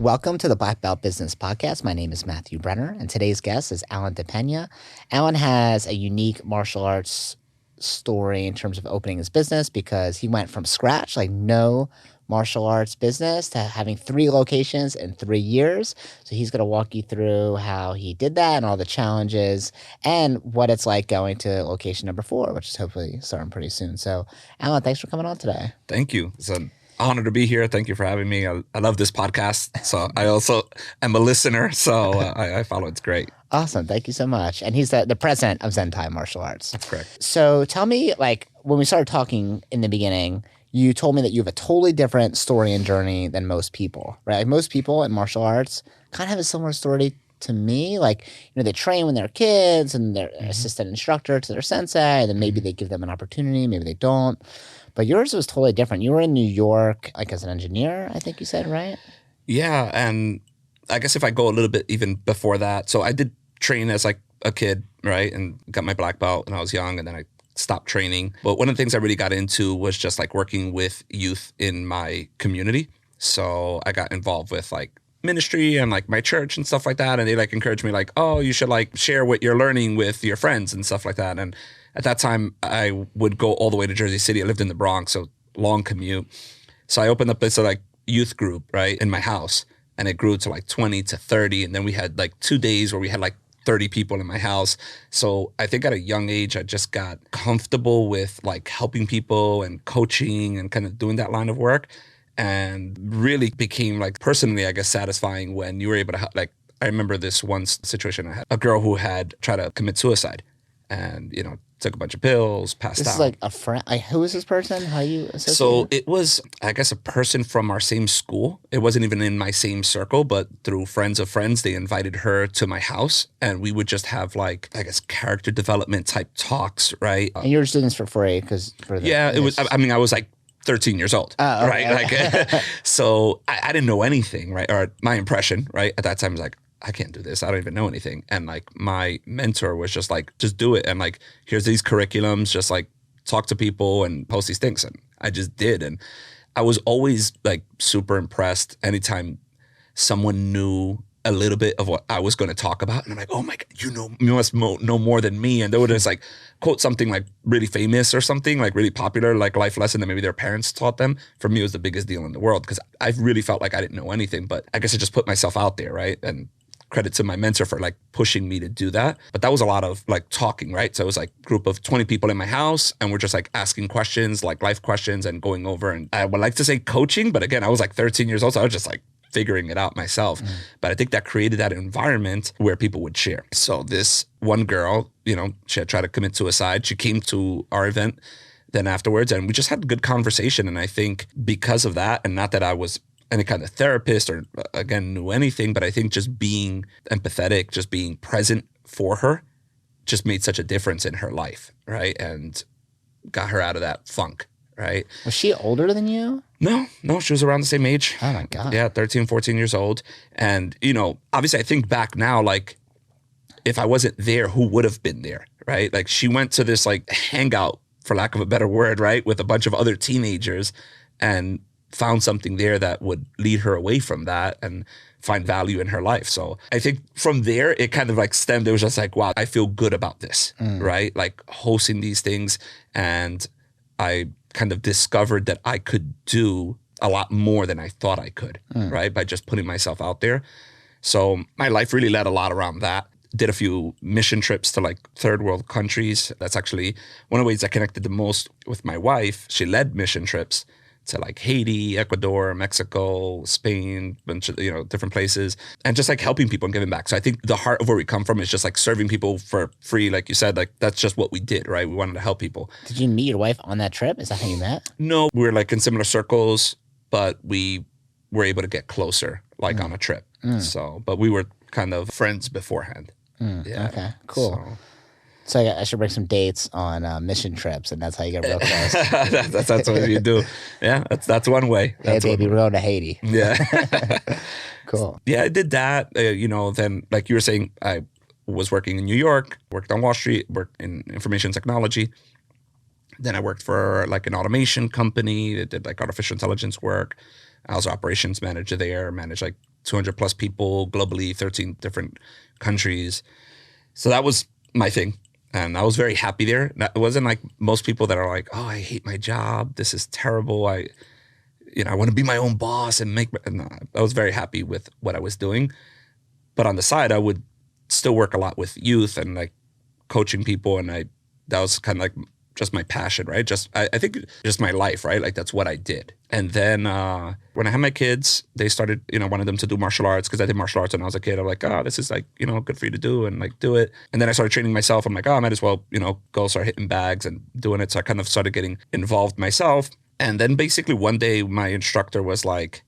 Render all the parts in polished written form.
Welcome to the Black Belt Business Podcast. My name is Matthew Brenner, and today's guest is Alan Depena. Alan has a unique martial arts story in terms of opening his business because he went from scratch, like no martial arts business, to having 3 locations in 3 years. So he's going to walk you through how he did that and all the challenges and what it's like going to location number 4, which is hopefully starting pretty soon. So Alan, thanks for coming on today. Thank you. It's an honor to be here. Thank you for having me. I love this podcast. So I also am a listener. So I follow. It's great. Awesome. Thank you so much. And he's the president of Zentai Martial Arts. That's correct. So tell me, like, when we started talking in the beginning, you told me that you have a totally different story and journey than most people, right? Like most people in martial arts kind of have a similar story to me. Like, they train when they're kids and they're assistant instructor to their sensei, and then maybe they give them an opportunity, maybe they don't. But yours was totally different. You were in New York, like as an engineer, I think you said, right? Yeah. And I guess if I go a little bit even before that, so I did train as like a kid, right? And got my black belt when I was young, and then I stopped training. But one of the things I really got into was just like working with youth in my community. So I got involved with like ministry and like my church and stuff like that. And they like encouraged me like, oh, you should like share what you're learning with your friends and stuff like that. And at that time, I would go all the way to Jersey City. I lived in the Bronx, so long commute. So I opened up this like youth group, right, in my house. And it grew to like 20 to 30. And then we had like 2 days where we had like 30 people in my house. So I think at a young age, I just got comfortable with like helping people and coaching and kind of doing that line of work. And really became like personally, I guess, satisfying when you were able to like, I remember this one situation I had, a girl who had tried to commit suicide and, took a bunch of pills, passed out. This is like a friend. Like, who is this person? How you associate? So it was, I guess, a person from our same school. It wasn't even in my same circle, but through friends of friends, they invited her to my house. And we would just have like, I guess, character development type talks, right? And you were doing this for free Yeah, it was, I mean, I was like 13 years old, right? Okay. Like, so I didn't know anything, right? Or my impression, right? At that time was like, I can't do this. I don't even know anything. And like my mentor was just like, just do it. And like, here's these curriculums, just like talk to people and post these things. And I just did. And I was always like super impressed anytime someone knew a little bit of what I was going to talk about. And I'm like, oh my God, you must know more than me. And they would just like quote something like really famous or something like really popular, like life lesson that maybe their parents taught them. For me, it was the biggest deal in the world because I really felt like I didn't know anything, but I guess I just put myself out there, right? And credit to my mentor for like pushing me to do that. But that was a lot of like talking, right? So it was like a group of 20 people in my house and we're just like asking questions, like life questions and going over. And I would like to say coaching, but again, I was like 13 years old. So I was just like figuring it out myself. But I think that created that environment where people would share. So this one girl, she had tried to commit suicide. She came to our event then afterwards and we just had a good conversation. And I think because of that, and not that I was any kind of therapist or again knew anything, but I think just being empathetic, just being present for her just made such a difference in her life, right? And got her out of that funk, right? Was she older than you? No, she was around the same age. Oh my God. Yeah, 13, 14 years old. And, obviously I think back now, like if I wasn't there, who would have been there, right? Like she went to this like hangout, for lack of a better word, right? With a bunch of other teenagers and found something there that would lead her away from that and find value in her life. So I think from there, it kind of like stemmed. It was just like, wow, I feel good about this, right? Like hosting these things. And I kind of discovered that I could do a lot more than I thought I could, right? By just putting myself out there. So my life really led a lot around that. Did a few mission trips to like third world countries. That's actually one of the ways I connected the most with my wife. She led mission trips to like Haiti, Ecuador, Mexico, Spain, bunch of, different places, and just like helping people and giving back. So I think the heart of where we come from is just like serving people for free. Like you said, like that's just what we did, right? We wanted to help people. Did you meet your wife on that trip? Is that how you met? No, we were like in similar circles, but we were able to get closer like on a trip. So, but we were kind of friends beforehand. Yeah. Okay, cool. So I should bring some dates on mission trips, and that's how you get real close. that's what you do. Yeah, that's one way. Hey, baby, we're going to Haiti. Yeah. Cool. Yeah, I did that. Then like you were saying, I was working in New York, worked on Wall Street, worked in information technology. Then I worked for like an automation company that did like artificial intelligence work. I was operations manager there, managed like 200 plus people globally, 13 different countries. So that was my thing. And I was very happy there. It wasn't like most people that are like, oh, I hate my job. This is terrible. I want to be my own boss and no, I was very happy with what I was doing. But on the side, I would still work a lot with youth and like coaching people. And that was kind of like just my passion, right? I think just my life, right? Like that's what I did. And then when I had my kids, they started, wanted them to do martial arts because I did martial arts when I was a kid. I'm like, oh, this is like, good for you to do and like do it. And then I started training myself. I'm like, oh, I might as well, go start hitting bags and doing it. So I kind of started getting involved myself. And then basically one day my instructor was like,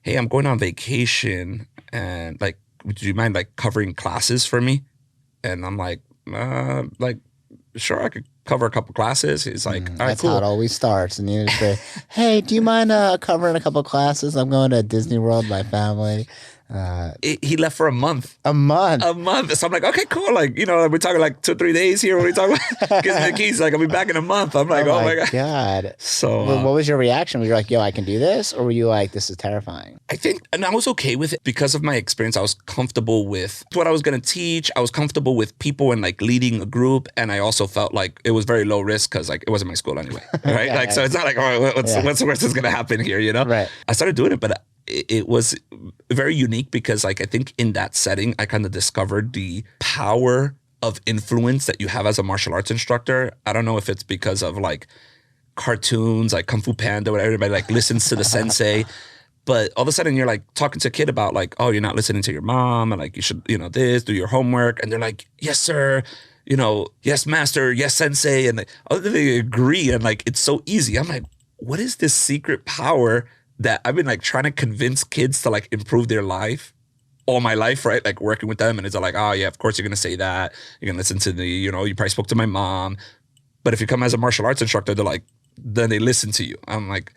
hey, I'm going on vacation and like, would you mind like covering classes for me? And I'm like, sure, I could cover a couple classes. He's like, all right, That's cool. how it always starts in the industry. Hey, do you mind covering a couple classes? I'm going to Disney World with my family. He left for a month. A month. A month. So I'm like, okay, cool. Like, we're talking like 2 or 3 days here. What are we talking about? Gives me the keys. Like, I'll be back in a month. I'm like, oh my God. So what was your reaction? Were you like, yo, I can do this? Or were you like, this is terrifying? I think, and I was okay with it because of my experience. I was comfortable with what I was going to teach. I was comfortable with people and like leading a group. And I also felt like it was very low risk because like it wasn't my school anyway. Right. Like, so it's not like, oh, what's the worst that's going to happen here? Right. I started doing it, but it was very unique because like I think in that setting I kind of discovered the power of influence that you have as a martial arts instructor. I don't know if it's because of like cartoons like Kung Fu Panda where everybody like listens to the sensei, but all of a sudden you're like talking to a kid about like, oh, you're not listening to your mom and like you should this, do your homework, and they're like, yes sir, yes master, yes sensei, and they agree and like it's so easy. I'm like, what is this secret power that I've been like trying to convince kids to like improve their life all my life, right? Like working with them. And it's like, oh yeah, of course you're going to say that. You're going to listen to you probably spoke to my mom. But if you come as a martial arts instructor, then they listen to you. I'm like,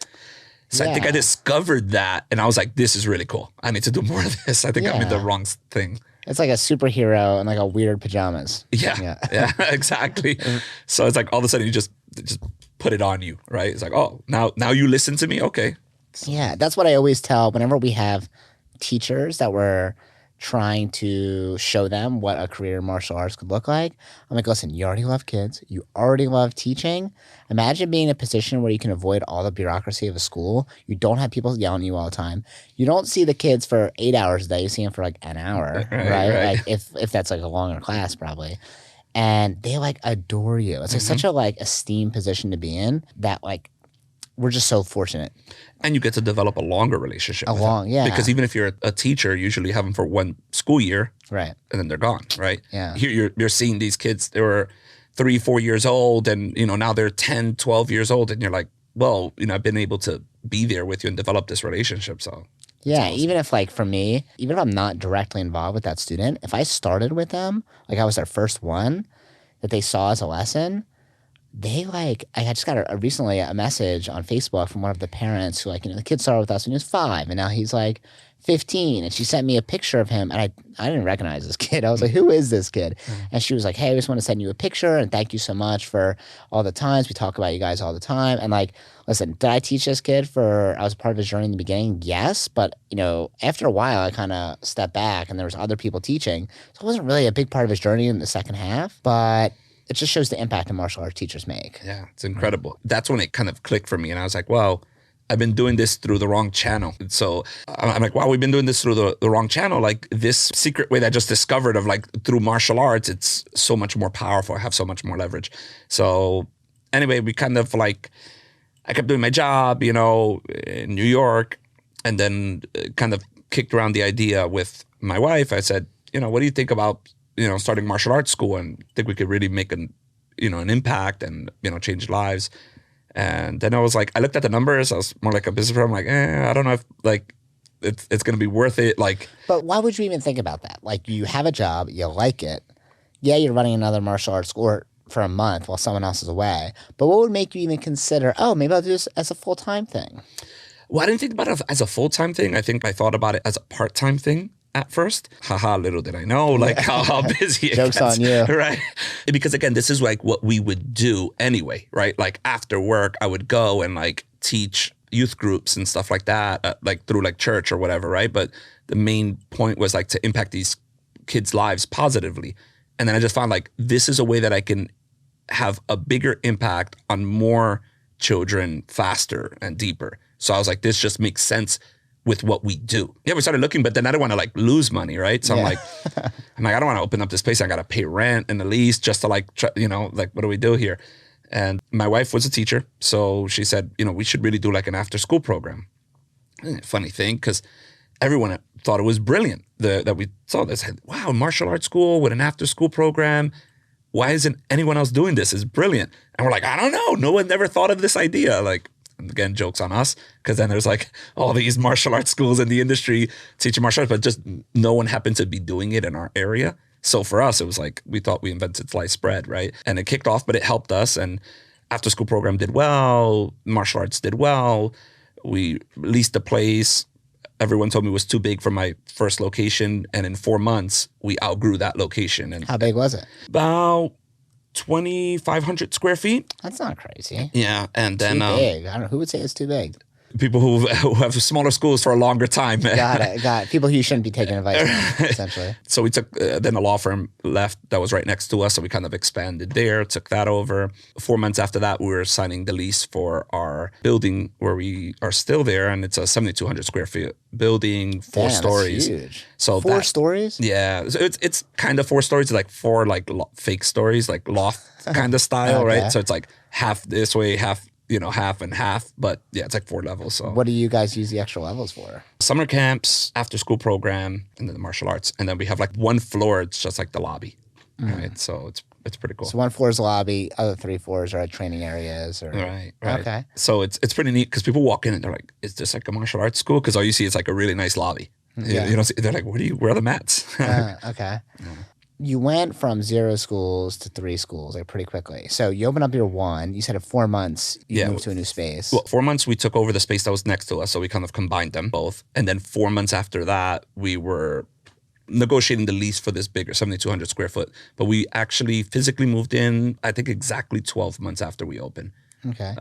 so I think I discovered that. And I was like, this is really cool. I need to do more of this. I think I'm in the wrong thing. It's like a superhero in like a weird pajamas. Yeah, exactly. So it's like all of a sudden you just put it on you, right? It's like, oh, now you listen to me? Okay. Yeah, that's what I always tell whenever we have teachers that we're trying to show them what a career in martial arts could look like. I'm like, listen, you already love kids. You already love teaching. Imagine being in a position where you can avoid all the bureaucracy of a school. You don't have people yelling at you all the time. You don't see the kids for 8 hours a day. You see them for like an hour, right? Like if that's like a longer class probably. And they like adore you. It's like such a like esteemed position to be in that like we're just so fortunate. And you get to develop a longer relationship with them. Because even if you're a teacher, usually you have them for one school year. Right. And then they're gone, right? Yeah. Here you're seeing these kids, they were 3, 4 years old and, now they're 10, 12 years old. And you're like, well, I've been able to be there with you and develop this relationship. So yeah, awesome. Even if like for me, even if I'm not directly involved with that student, if I started with them, like I was their first one that they saw as a lesson, they like, I just got recently a message on Facebook from one of the parents who like, the kid started with us when he was 5 and now he's like 15, and she sent me a picture of him and I didn't recognize this kid. I was like, who is this kid? And she was like, hey, I just want to send you a picture and thank you so much for all the times we talk about you guys all the time. And like, listen, did I teach this kid I was a part of his journey in the beginning? Yes. But after a while I kind of stepped back and there was other people teaching. So it wasn't really a big part of his journey in the second half, but it just shows the impact that martial arts teachers make. Yeah, it's incredible. That's when it kind of clicked for me. And I was like, well, I've been doing this through the wrong channel. And so I'm like, wow, we've been doing this through the wrong channel. Like this secret way that I just discovered of like through martial arts, it's so much more powerful. I have so much more leverage. So anyway, we kind of like, I kept doing my job, in New York, and then kind of kicked around the idea with my wife. I said, what do you think about starting martial arts school and think we could really make an impact and, change lives. And then I was like, I looked at the numbers. I was more like a business person. I'm like, I don't know if like it's going to be worth it. Like, but why would you even think about that? Like you have a job, you like it. Yeah, you're running another martial arts school for a month while someone else is away. But what would make you even consider, oh, maybe I'll do this as a full-time thing? Well, I didn't think about it as a full-time thing. I think I thought about it as a part-time thing. at first. Haha, little did I know, like how busy it Joke's gets, on you. right? Because again, this is like what we would do anyway, right? Like after work, I would go and like teach youth groups and stuff like that, like through like church or whatever, right? But the main point was like to impact these kids' lives positively. And then I just found like this is a way that I can have a bigger impact on more children faster and deeper. So I was like, this just makes sense with what we do. Yeah, we started looking, but then I don't want to like lose money, right? So I'm like, I don't want to open up this place. I got to pay rent and the lease just to like, like what do we do here? And my wife was a teacher, so she said, we should really do like an after school program. Funny thing, because everyone thought it was brilliant that we saw this. Wow, martial arts school with an after school program. Why isn't anyone else doing this? It's brilliant. And we're like, I don't know. No one never thought of this idea. Like, again, joke's on us, because then there's like all these martial arts schools in the industry teaching martial arts, but just no one happened to be doing it in our area. So for us, it was like, we thought we invented sliced bread, right? And it kicked off, but it helped us. And after school program did well. Martial arts did well. We leased a place. Everyone told me it was too big for my first location. And in 4 months, we outgrew that location. And How big was it? about 2,500 square feet. That's not crazy. Yeah. And then Too big. I don't know. Who would say it's too big? people who have smaller schools for a longer time. Got it. People who you shouldn't be taking advice from, essentially. So we took, then a law firm left that was right next to us. So we kind of expanded there, took that over. 4 months after that, we were signing the lease for our building where we are still there. And it's a 7,200 square feet building, four stories. That's huge. So four stories? Yeah. So it's kind of 4 stories, like 4 like fake stories, like loft kind of style, Okay. right? So it's like half this way, half half and half, but yeah, it's like 4 levels. So What do you guys use the extra levels for? summer camps, after school program, and then the martial arts. And then we have like 1 floor, it's just like the lobby. Right. So it's pretty cool. So 1 floor is lobby, other 3 floors are like training areas or Right. Okay. So it's pretty neat because people walk in and they're like, is this like a martial arts school? Because all you see is like a really nice lobby. Yeah. You don't see, they're like, where are the mats? Okay. You went from 0 schools to 3 schools like pretty quickly. So you opened up your one. You said in 4 months you moved to a new space. Well, 4 months we took over the space that was next to us, so we kind of combined them both. And then 4 months after that, we were negotiating the lease for this bigger 7,200 square foot. But we actually physically moved in, I think, exactly 12 months after we opened. Okay.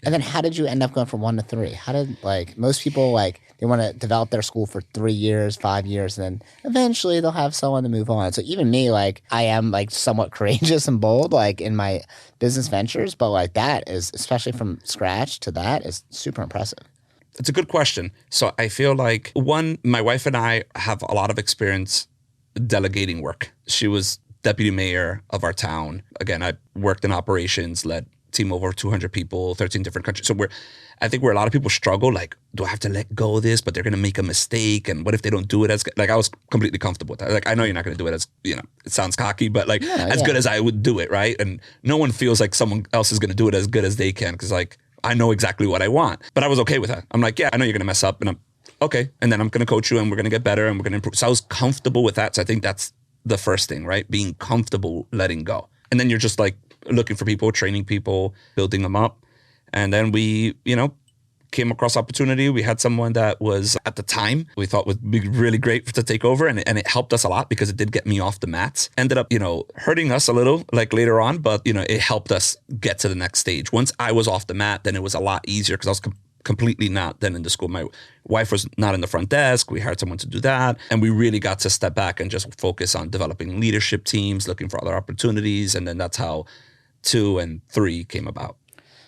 And then how did you end up going from 1 to 3? How did, like, most people, like, they want to develop their school for 3 years, 5 years, and then eventually they'll have someone to move on. So even me, like, I am, like, somewhat courageous and bold, like, in my business ventures, but, like, that is, especially from scratch to that, is super impressive. It's a good question. So I feel like, one, my wife and I have a lot of experience delegating work. She was deputy mayor of our town. Again, I worked in operations, led team over 200 people, 13 different countries. So I think where a lot of people struggle, like, do I have to let go of this? But they're going to make a mistake. And what if they don't do it as good? Like, I was completely comfortable with that. Like, I know you're not going to do it as, it sounds cocky, but like as good as I would do it, right? And no one feels like someone else is going to do it as good as they can. Because like, I know exactly what I want. But I was okay with that. I'm like, yeah, I know you're going to mess up. And I'm okay. And then I'm going to coach you and we're going to get better and we're going to improve. So I was comfortable with that. So I think that's the first thing, right? Being comfortable letting go. And then you're just like, looking for people, training people, building them up. And then we, came across opportunity. We had someone that was at the time we thought would be really great to take over. And it helped us a lot because it did get me off the mats. Ended up, hurting us a little like later on, but, it helped us get to the next stage. Once I was off the mat, then it was a lot easier because I was completely not then in the school. My wife was not in the front desk. We hired someone to do that. And we really got to step back and just focus on developing leadership teams, looking for other opportunities. And then that's how 2 and 3 came about.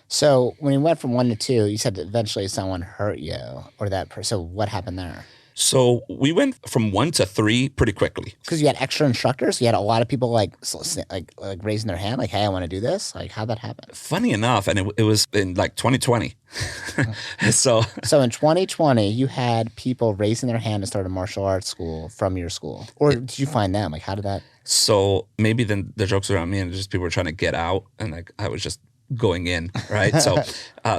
So when you went from 1 to 2, you said that eventually someone hurt you or that person. So what happened there? So we went from 1 to 3 pretty quickly. Because you had extra instructors? You had a lot of people like raising their hand, like, hey, I want to do this? Like, how'd that happen? Funny enough, and it was in like 2020. So in 2020, you had people raising their hand to start a martial arts school from your school. Or did you find them? Like, how did that? So maybe then the jokes around me and just people were trying to get out and like I was just going in, right? So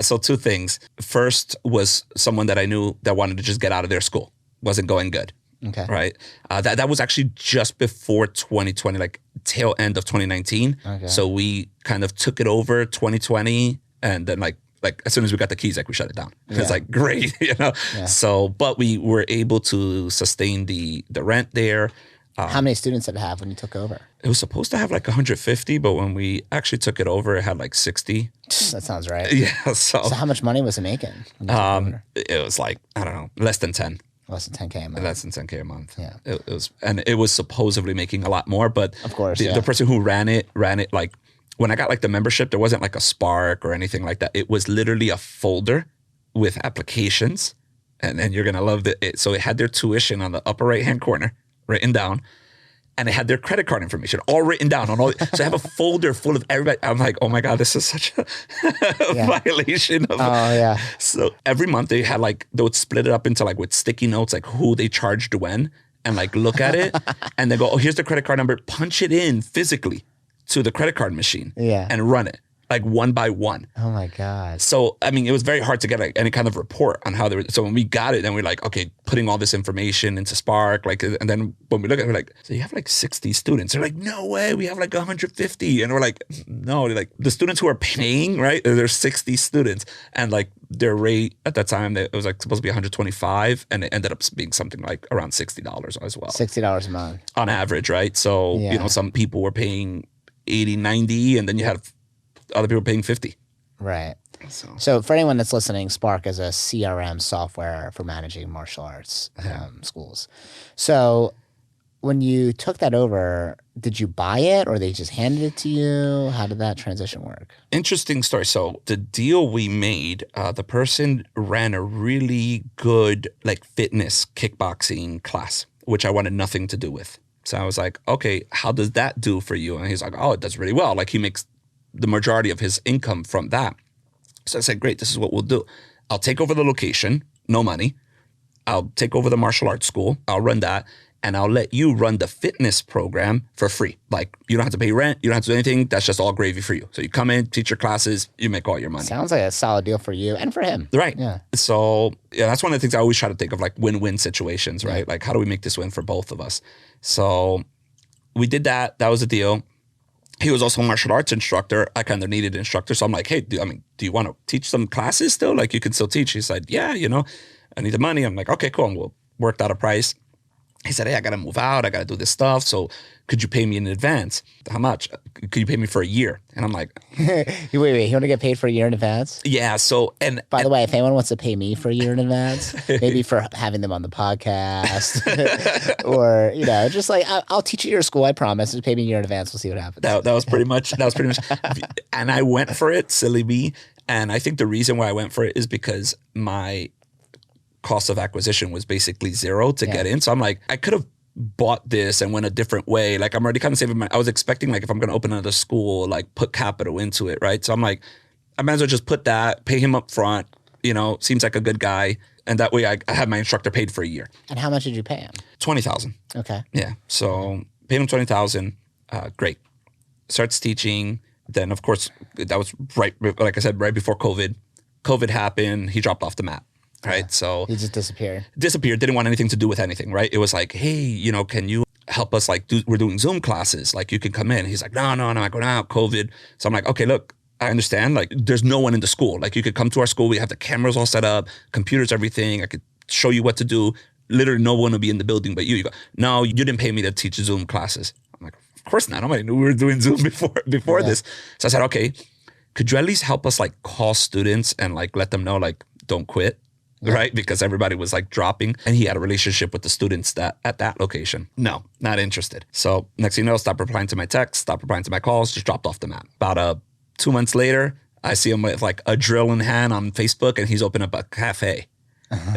so 2 things. First was someone that I knew that wanted to just get out of their school. Wasn't going good. Okay. Right. That was actually just before 2020, like tail end of 2019. Okay. So we kind of took it over 2020 and then like like as soon as we got the keys, like we shut it down. Yeah. It's like great, you know. Yeah. So, but we were able to sustain the rent there. How many students did it have when you took over? It was supposed to have like 150, but when we actually took it over, it had like 60. That sounds right. Yeah. So how much money was it making when you took over? it was like, I don't know, less than 10. Less than 10K a month. Less than 10K a month. Yeah. It was, and it was supposedly making a lot more, but of course, the person who ran it like, when I got like the membership, there wasn't like a Spark or anything like that. It was literally a folder with applications, and you're gonna love it. So it had their tuition on the upper right-hand corner, written down, and it had their credit card information all written down on all. So I have a folder full of everybody. I'm like, oh my God, this is such a violation of. Oh yeah. So every month they would split it up into like with sticky notes, like who they charged when, and like look at it, and they go, oh, here's the credit card number. Punch it in physically to the credit card machine, and run it like one by one. Oh my God. So, I mean, it was very hard to get like any kind of report on how they were. So when we got it, then we're like, okay, putting all this information into Spark, like, and then when we look at it, we're like, so you have like 60 students. They're like, no way, we have like 150. And we're like, no, like the students who are paying, right? There's 60 students. And like their rate at that time, it was like supposed to be 125, and it ended up being something like around $60 as well. $60 a month. On average, right? So, you know, some people were paying 80, 90, and then you had other people paying 50. Right. So for anyone that's listening, Spark is a CRM software for managing martial arts schools. So when you took that over, did you buy it or they just handed it to you? How did that transition work? Interesting story. So the deal we made, the person ran a really good like fitness kickboxing class, which I wanted nothing to do with. So I was like, okay, how does that do for you? And he's like, oh, it does really well. Like he makes the majority of his income from that. So I said, great, this is what we'll do. I'll take over the location, no money. I'll take over the martial arts school. I'll run that. And I'll let you run the fitness program for free. Like you don't have to pay rent. You don't have to do anything. That's just all gravy for you. So you come in, teach your classes, you make all your money. Sounds like a solid deal for you and for him. Right. Yeah. So yeah, that's one of the things I always try to think of, like win-win situations, right? Yeah. Like how do we make this win for both of us? So we did that. That was the deal. He was also a martial arts instructor. I kind of needed an instructor. So I'm like, hey, do you want to teach some classes still? Like you can still teach. He said, yeah, you know, I need the money. I'm like, okay, cool. And we'll work out a price. He said, hey, I got to move out. I got to do this stuff. So could you pay me in advance? How much? Could you pay me for a year? And I'm like, wait, you want to get paid for a year in advance? Yeah. So, by the way, if anyone wants to pay me for a year in advance, maybe for having them on the podcast or, you know, just like, I'll teach at your school. I promise. Just pay me a year in advance. We'll see what happens. That was pretty much. And I went for it, silly me. And I think the reason why I went for it is because my cost of acquisition was basically zero to get in. So I'm like, I could have bought this and went a different way. Like I'm already kind of saving my, I was expecting like if I'm going to open another school, like put capital into it. Right. So I'm like, I might as well just put that, pay him up front, you know, seems like a good guy. And that way I have my instructor paid for a year. And how much did you pay him? $20,000. Okay. Yeah. So paid him $20,000. Great. Starts teaching. Then of course that was right, like I said, right before COVID. COVID happened. He dropped off the map. Right. Yeah. So he just disappeared. Didn't want anything to do with anything. Right. It was like, hey, you know, can you help us? Like, we're doing Zoom classes. Like, you can come in. He's like, no, I'm not going out. COVID. So I'm like, okay, look, I understand. Like, there's no one in the school. Like, you could come to our school. We have the cameras all set up, computers, everything. I could show you what to do. Literally, no one will be in the building but you. You go, no, you didn't pay me to teach Zoom classes. I'm like, of course not. Nobody knew we were doing Zoom before this. So I said, okay, could you at least help us like call students and like let them know like don't quit. Yeah. Right? Because everybody was like dropping and he had a relationship with the students that at that location. No, not interested. So next thing you know, stopped replying to my texts, stopped replying to my calls, just dropped off the map. About 2 months later, I see him with like a drill in hand on Facebook and he's opened up a cafe.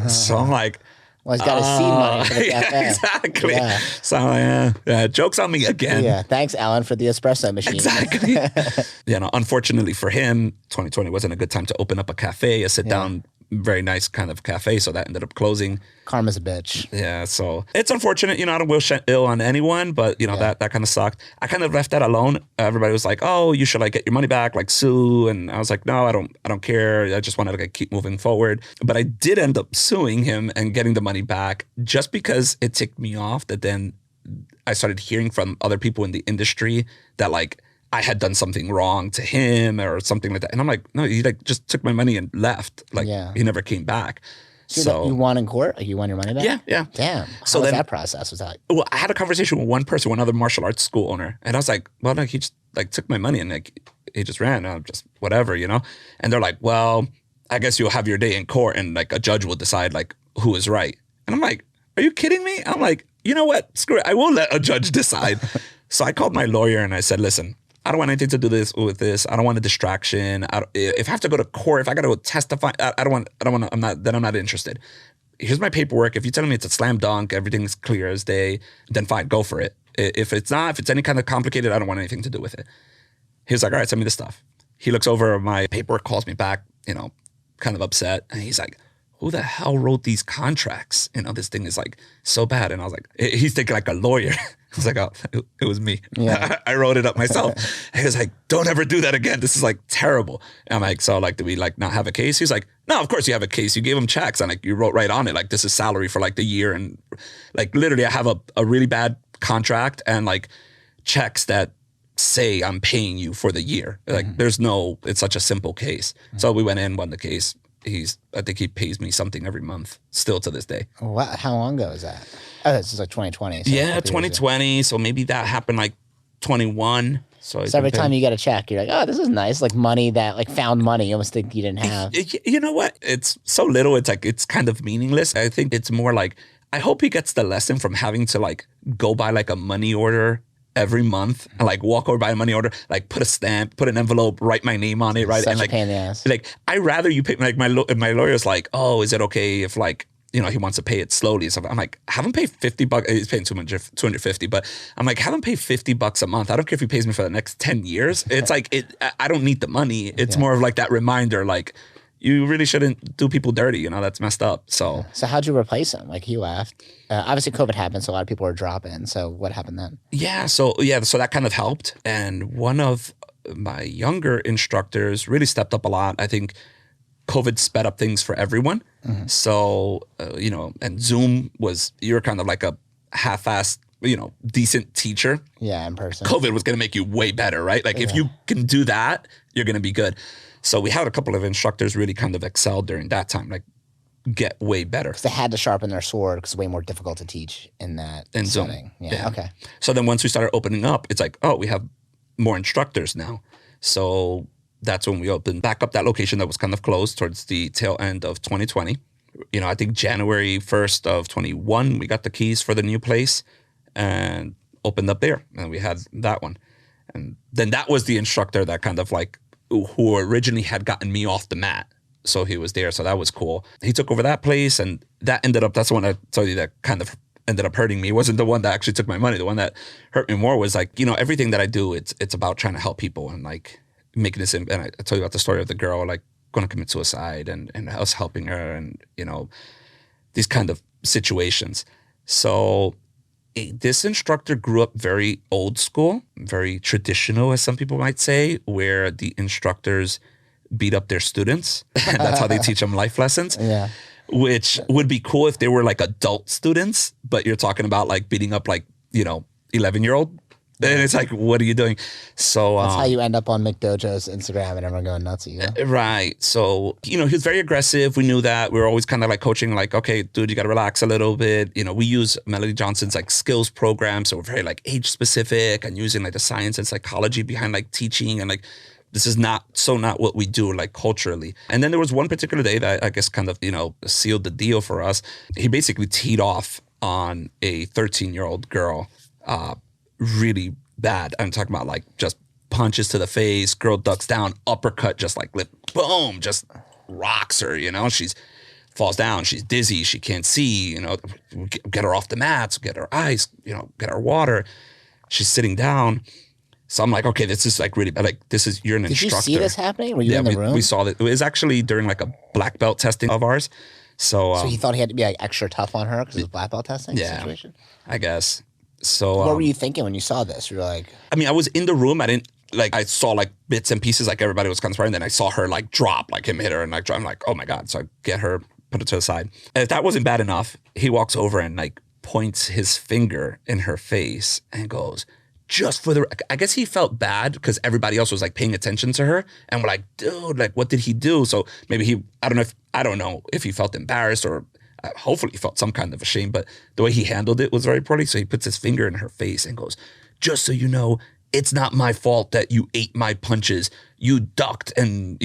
So I'm like, well, he's got his seed money for the cafe. Yeah, exactly. Yeah. So I'm like, joke's on me again. Yeah. Thanks, Alan, for the espresso machine. Exactly. You know, unfortunately for him, 2020 wasn't a good time to open up a cafe, a sit down, very nice kind of cafe. So that ended up closing. Karma's a bitch. Yeah. So it's unfortunate. You know, I don't wish ill on anyone, but you know, that kind of sucked. I kind of left that alone. Everybody was like, oh, you should like get your money back, like sue. And I was like, no, I don't care. I just wanted to like, keep moving forward. But I did end up suing him and getting the money back just because it ticked me off that then I started hearing from other people in the industry that like I had done something wrong to him or something like that. And I'm like, no, he like just took my money and left. Like he never came back. So you won in court? Like you won your money back? Yeah, yeah. Damn. How was that process? Was that well, I had a conversation with one person, one other martial arts school owner, and I was like, well, no, he just like took my money and like he just ran. I'm just whatever, you know? And they're like, well, I guess you'll have your day in court and like a judge will decide like who is right. And I'm like, are you kidding me? I'm like, you know what? Screw it. I will let a judge decide. So I called my lawyer and I said, listen, I don't want anything to do with this. I don't want a distraction. If I have to go to court, if I got to go testify, I'm not interested. Here's my paperwork. If you're telling me it's a slam dunk, everything's clear as day, then fine, go for it. If it's not, if it's any kind of complicated, I don't want anything to do with it. He's like, all right, send me the stuff. He looks over my paperwork, calls me back, you know, kind of upset. And he's like, who the hell wrote these contracts? You know, this thing is like so bad. And I was like, he's thinking like a lawyer. I was like, oh, it was me. Yeah. I wrote it up myself. He was like, don't ever do that again. This is like terrible. And I'm like, so like, do we like not have a case? He's like, no, of course you have a case. You gave him checks and like you wrote right on it. Like this is salary for like the year. And like literally I have a really bad contract and like checks that say I'm paying you for the year. Like it's such a simple case. So we went in, won the case. I think he pays me something every month still to this day. Wow. How long ago is that? Oh, this is like 2020. So yeah, 2020. So maybe that happened like 21. So every time you get a check, you're like, oh, this is nice. Like money that like found money. You almost think you didn't have. You know what? It's so little. It's like, it's kind of meaningless. I think it's more like, I hope he gets the lesson from having to like go buy like a money order every month and like walk over by a money order, like put a stamp, put an envelope, write my name on it, right? Such and like, a pain in the ass. Like, I rather you pay, like my lawyer's like, oh, is it okay if like, you know, he wants to pay it slowly and stuff. I'm like, have him pay $50. He's paying 250, but I'm like, have him pay $50 a month. I don't care if he pays me for the next 10 years. It's like, I don't need the money. It's more of like that reminder, like, you really shouldn't do people dirty, you know, that's messed up. So how'd you replace him? Like he left. Obviously COVID happened, so a lot of people were dropping. So what happened then? So that kind of helped. And one of my younger instructors really stepped up a lot. I think COVID sped up things for everyone. So, you know, and Zoom you're kind of like a half-assed, you know, decent teacher. Yeah, in person. COVID was going to make you way better, right? Like if you can do that, you're going to be good. So we had a couple of instructors really kind of excel during that time, like get way better. Because they had to sharpen their sword because it's way more difficult to teach in that setting. Yeah, okay. So then once we started opening up, it's like, oh, we have more instructors now. So that's when we opened back up that location that was kind of closed towards the tail end of 2020. You know, I think January 1st of 21, we got the keys for the new place and opened up there. And we had that one. And then that was the instructor that kind of like, who originally had gotten me off the mat. So he was there. So that was cool. He took over that place and that's the one I told you that kind of ended up hurting me. It wasn't the one that actually took my money. The one that hurt me more was like, you know, everything that I do, it's about trying to help people and like making this. And I told you about the story of the girl like going to commit suicide and us helping her and, you know, these kind of situations. So this instructor grew up very old school, very traditional, as some people might say, where the instructors beat up their students. And that's how they teach them life lessons. Yeah. Which would be cool if they were like adult students, but you're talking about like beating up like, you know, 11-year-old. And it's like, what are you doing? So that's how you end up on McDojo's Instagram and everyone going nuts at you. Right. So, you know, he was very aggressive. We knew that. We were always kind of like coaching, like, okay, dude, you got to relax a little bit. You know, we use Melody Johnson's like skills program. So we're very like age specific and using like the science and psychology behind like teaching and like, this is not what we do like culturally. And then there was one particular day that I guess kind of, you know, sealed the deal for us. He basically teed off on a 13-year-old girl, really bad. I'm talking about like just punches to the face, girl ducks down, uppercut, just like boom, just rocks her, you know, she's falls down, she's dizzy, she can't see, you know, get her off the mats, get her ice, you know, get her water. She's sitting down. So I'm like, okay, this is like really bad. Like you're an instructor. Did you see this happening? Were you in the room? We saw that. It was actually during like a black belt testing of ours. So he thought he had to be like extra tough on her because it was black belt testing situation? I guess. So what were you thinking when you saw this? You were like, I mean, I was in the room. I saw like bits and pieces, like everybody was conspiring. Then I saw her like drop, like him hit her and like drop. I'm like, oh my God. So I get her, put her to the side. And if that wasn't bad enough, he walks over and like points his finger in her face and goes, just for the, I guess he felt bad because everybody else was like paying attention to her and we're like, dude, like what did he do? So maybe I don't know if he felt embarrassed or hopefully he felt some kind of ashamed, but the way he handled it was very poorly. So he puts his finger in her face and goes, just so you know, it's not my fault that you ate my punches. You ducked and,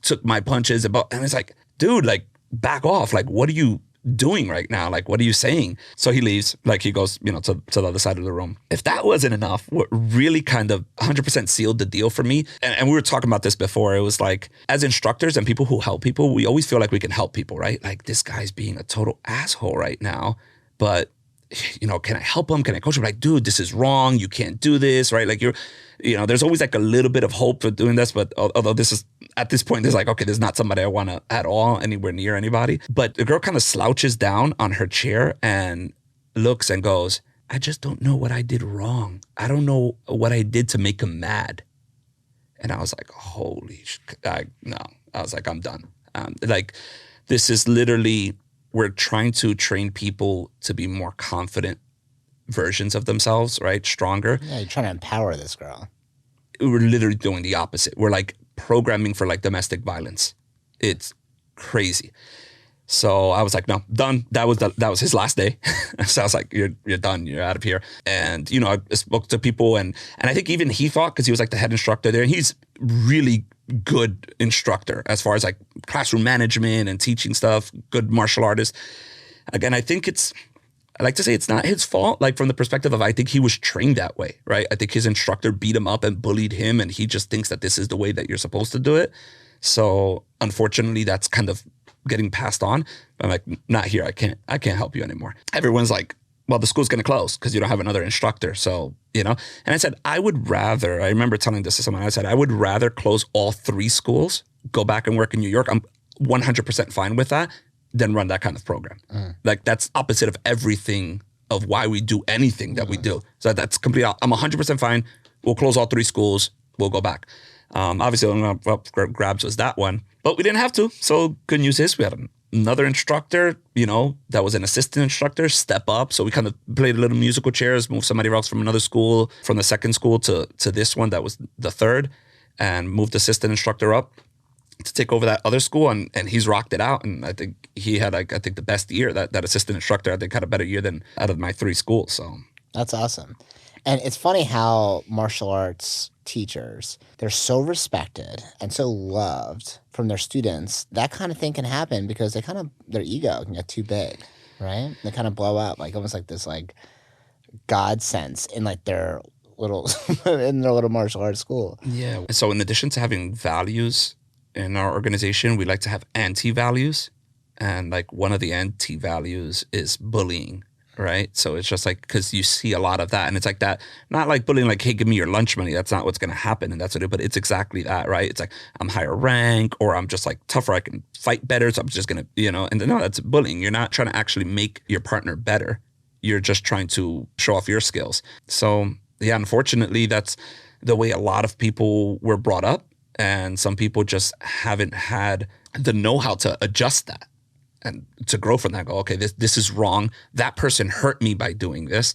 took my punches. And it's like, dude, like back off. Like, what are you doing right now? Like, what are you saying? So he leaves, like he goes, to the other side of the room. If that wasn't enough, what really kind of 100% sealed the deal for me, and we were talking about this before, it was like, as instructors and people who help people, we always feel like we can help people, right? Like this guy's being a total asshole right now, but can I help him? Can I coach him? Like, dude, this is wrong. You can't do this, right? Like there's always like a little bit of hope for doing this, but although this is, at this point, there's like, okay, there's not somebody I want to at all, anywhere near anybody. But the girl kind of slouches down on her chair and looks and goes, I just don't know what I did wrong. I don't know what I did to make him mad. And I was like, no. I was like, I'm done. Like, this is literally, we're trying to train people to be more confident versions of themselves, right? Stronger. Yeah, you're trying to empower this girl. We're literally doing the opposite. We're like programming for like domestic violence. It's crazy. So I was like, no, done. That was his last day. So I was like, you're done. You're out of here. And I spoke to people, and I think even he thought, because he was like the head instructor there, and he's really good instructor as far as like classroom management and teaching stuff. Good martial artist. Again, I like to say it's not his fault, like from the perspective of I think he was trained that way, right? I think his instructor beat him up and bullied him, and he just thinks that this is the way that you're supposed to do it. So unfortunately, that's kind of getting passed on. I'm like, not here. I can't help you anymore. Everyone's like, well, the school's going to close because you don't have another instructor. So, and I said, I remember telling this to someone, I said, I would rather close all 3 schools, go back and work in New York. I'm 100% fine with that, than run that kind of program. Like that's opposite of everything of why we do anything that we do. So that's complete. I'm 100% fine. We'll close all 3 schools. We'll go back. Obviously, the one up grabs was that one, but we didn't have to. So good news is we had another instructor, that was an assistant instructor, step up. So we kind of played a little musical chairs, moved somebody else from another school, from the second school to this one that was the third, and moved the assistant instructor up to take over that other school, and he's rocked it out. And I think he had the best year. That assistant instructor, I think, had a better year than out of my 3 schools. So that's awesome. And it's funny how martial arts teachers, they're so respected and so loved from their students. That kind of thing can happen because their ego can get too big, right? They kind of blow up, like almost like this like God sense in like their little martial arts school. Yeah. So in addition to having values in our organization, we like to have anti-values. And like one of the anti-values is bullying, right? So it's just like, because you see a lot of that. And it's like that, not like bullying, like, hey, give me your lunch money. That's not what's going to happen. And that's what but it's exactly that, right? It's like, I'm higher rank, or I'm just like tougher. I can fight better. So I'm just going to, and no, that's bullying. You're not trying to actually make your partner better. You're just trying to show off your skills. So yeah, unfortunately, that's the way a lot of people were brought up. And some people just haven't had the know-how to adjust that and to grow from that. Go, okay, this is wrong. That person hurt me by doing this.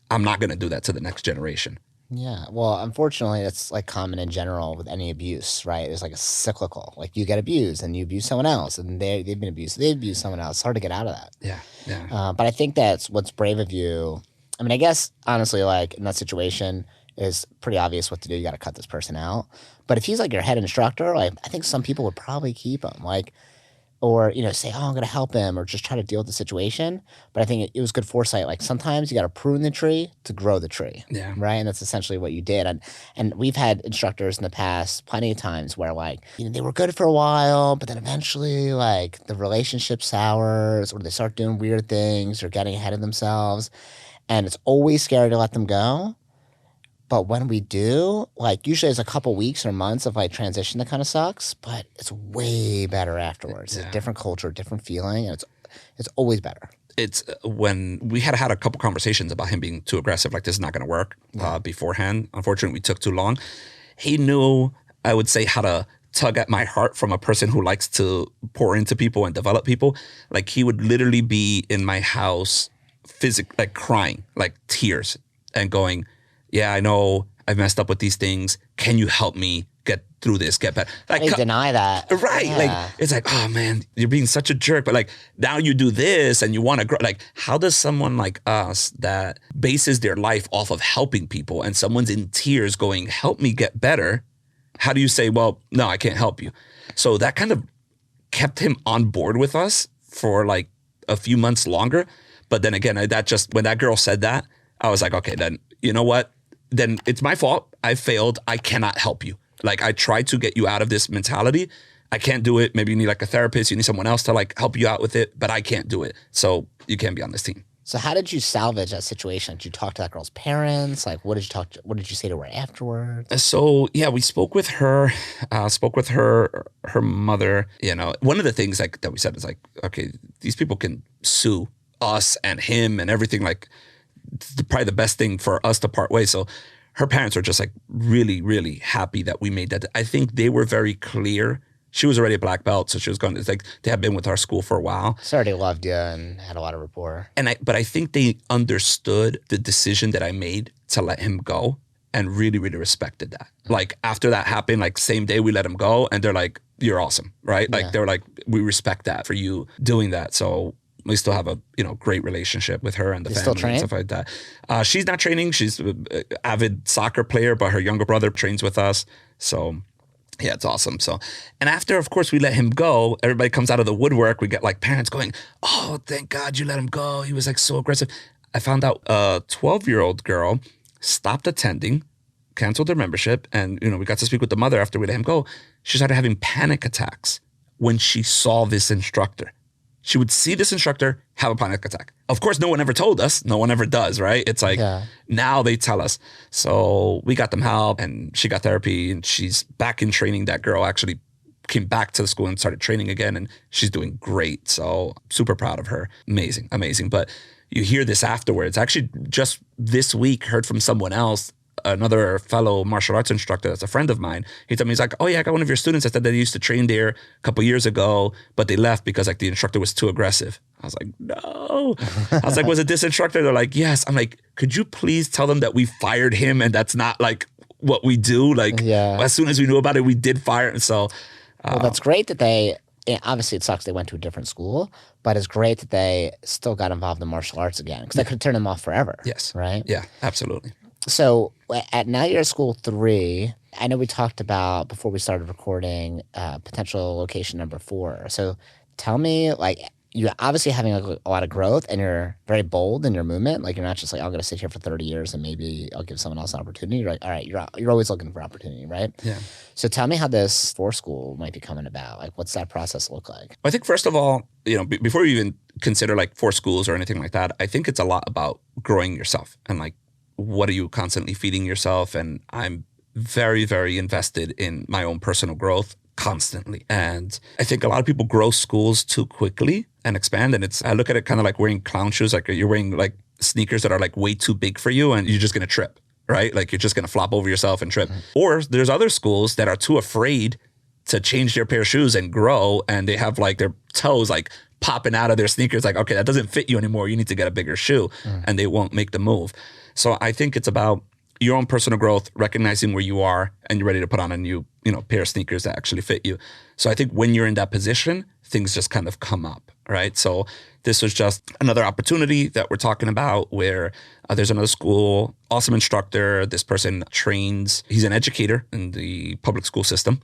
I'm not going to do that to the next generation. Yeah. Well, unfortunately, that's like common in general with any abuse, right? It's like a cyclical. Like you get abused and you abuse someone else, and they've been abused. They abuse someone else. It's hard to get out of that. Yeah. But I think that's what's brave of you. I mean, I guess honestly, like in that situation, is pretty obvious what to do. You got to cut this person out. But if he's like your head instructor, like I think some people would probably keep him, like, or say, oh, I'm going to help him, or just try to deal with the situation. But I think it was good foresight. Like sometimes you got to prune the tree to grow the tree, right? And that's essentially what you did. And we've had instructors in the past plenty of times where like they were good for a while, but then eventually like the relationship sours, or they start doing weird things or getting ahead of themselves, and it's always scary to let them go. But when we do, like usually it's a couple weeks or months of like transition that kind of sucks, but it's way better afterwards. It's a different culture, different feeling, and it's always better. It's when we had a couple conversations about him being too aggressive, like this is not going to work beforehand. Unfortunately, we took too long. He knew, I would say, how to tug at my heart from a person who likes to pour into people and develop people. Like he would literally be in my house, physically, like crying, like tears, and going, yeah, I know I've messed up with these things. Can you help me get through this, get better? How do you deny that? Right. Yeah. Like, it's like, oh man, you're being such a jerk. But like, now you do this and you want to grow. Like, how does someone like us that bases their life off of helping people and someone's in tears going, help me get better? How do you say, well, no, I can't help you? So that kind of kept him on board with us for like a few months longer. But then again, that just, when that girl said that, I was like, okay, then you know what? Then it's my fault. I failed. I cannot help you. Like, I tried to get you out of this mentality. I can't do it. Maybe you need like a therapist. You need someone else to like help you out with it, but I can't do it. So you can't be on this team. So how did you salvage that situation? Did you talk to that girl's parents? Like, what did you say to her afterwards? So yeah, we spoke with her, her mother. You know, one of the things like that we said is like, okay, these people can sue us and him and everything. Like, probably the best thing for us to part ways. So her parents are just like really, really happy that we made that. I think they were very clear. She was already a black belt, so she was going to, like, they had been with our school for a while. So already loved you and had a lot of rapport. But I think they understood the decision that I made to let him go and really, really respected that. Like, after that happened, like, same day we let him go, and they're like, you're awesome, right? Like, they're like, we respect that for you doing that. So we still have a great relationship with her and the family and stuff like that. She's not training. She's an avid soccer player, but her younger brother trains with us. So yeah, it's awesome. So, and after, of course, we let him go, everybody comes out of the woodwork. We get like parents going, oh, thank God you let him go. He was like so aggressive. I found out a 12-year-old girl stopped attending, canceled their membership. And, we got to speak with the mother after we let him go. She started having panic attacks when she saw this instructor. She would see this instructor have a panic attack. Of course, no one ever told us. No one ever does, right? It's like, now they tell us. So we got them help and she got therapy and she's back in training. That girl actually came back to the school and started training again and she's doing great. So super proud of her. Amazing, amazing. But you hear this afterwards. Actually, just this week, heard from someone else, another fellow martial arts instructor that's a friend of mine. He told me, he's like, oh yeah, I got one of your students that said they used to train there a couple years ago, but they left because like the instructor was too aggressive. I was like, no. I was like, was it this instructor? They're like, yes. I'm like, could you please tell them that we fired him and that's not like what we do? Like, as soon as we knew about it, we did fire him. So well, that's great that obviously it sucks they went to a different school, but it's great that they still got involved in martial arts again because that could turn them off forever. Yes. Right? Yeah, absolutely. So now you're at school 3. I know we talked about before we started recording potential location number 4. So tell me, like, you're obviously having a lot of growth and you're very bold in your movement. Like, you're not just like, I'm going to sit here for 30 years and maybe I'll give someone else an opportunity. You're like, all right, you're always looking for opportunity, right? Yeah. So tell me how this 4 school might be coming about. Like, what's that process look like? I think first of all, before you even consider like 4 schools or anything like that, I think it's a lot about growing yourself and like, what are you constantly feeding yourself? And I'm very, very invested in my own personal growth constantly. And I think a lot of people grow schools too quickly and expand. And I look at it kind of like wearing clown shoes. Like you're wearing like sneakers that are like way too big for you and you're just going to trip, right? Like you're just going to flop over yourself and trip. Or there's other schools that are too afraid to change their pair of shoes and grow. And they have like their toes like popping out of their sneakers. Like, okay, that doesn't fit you anymore. You need to get a bigger shoe and they won't make the move. So I think it's about your own personal growth, recognizing where you are, and you're ready to put on a new, pair of sneakers that actually fit you. So I think when you're in that position, things just kind of come up, right? So this was just another opportunity that we're talking about where there's another school, awesome instructor. This person trains, he's an educator in the public school system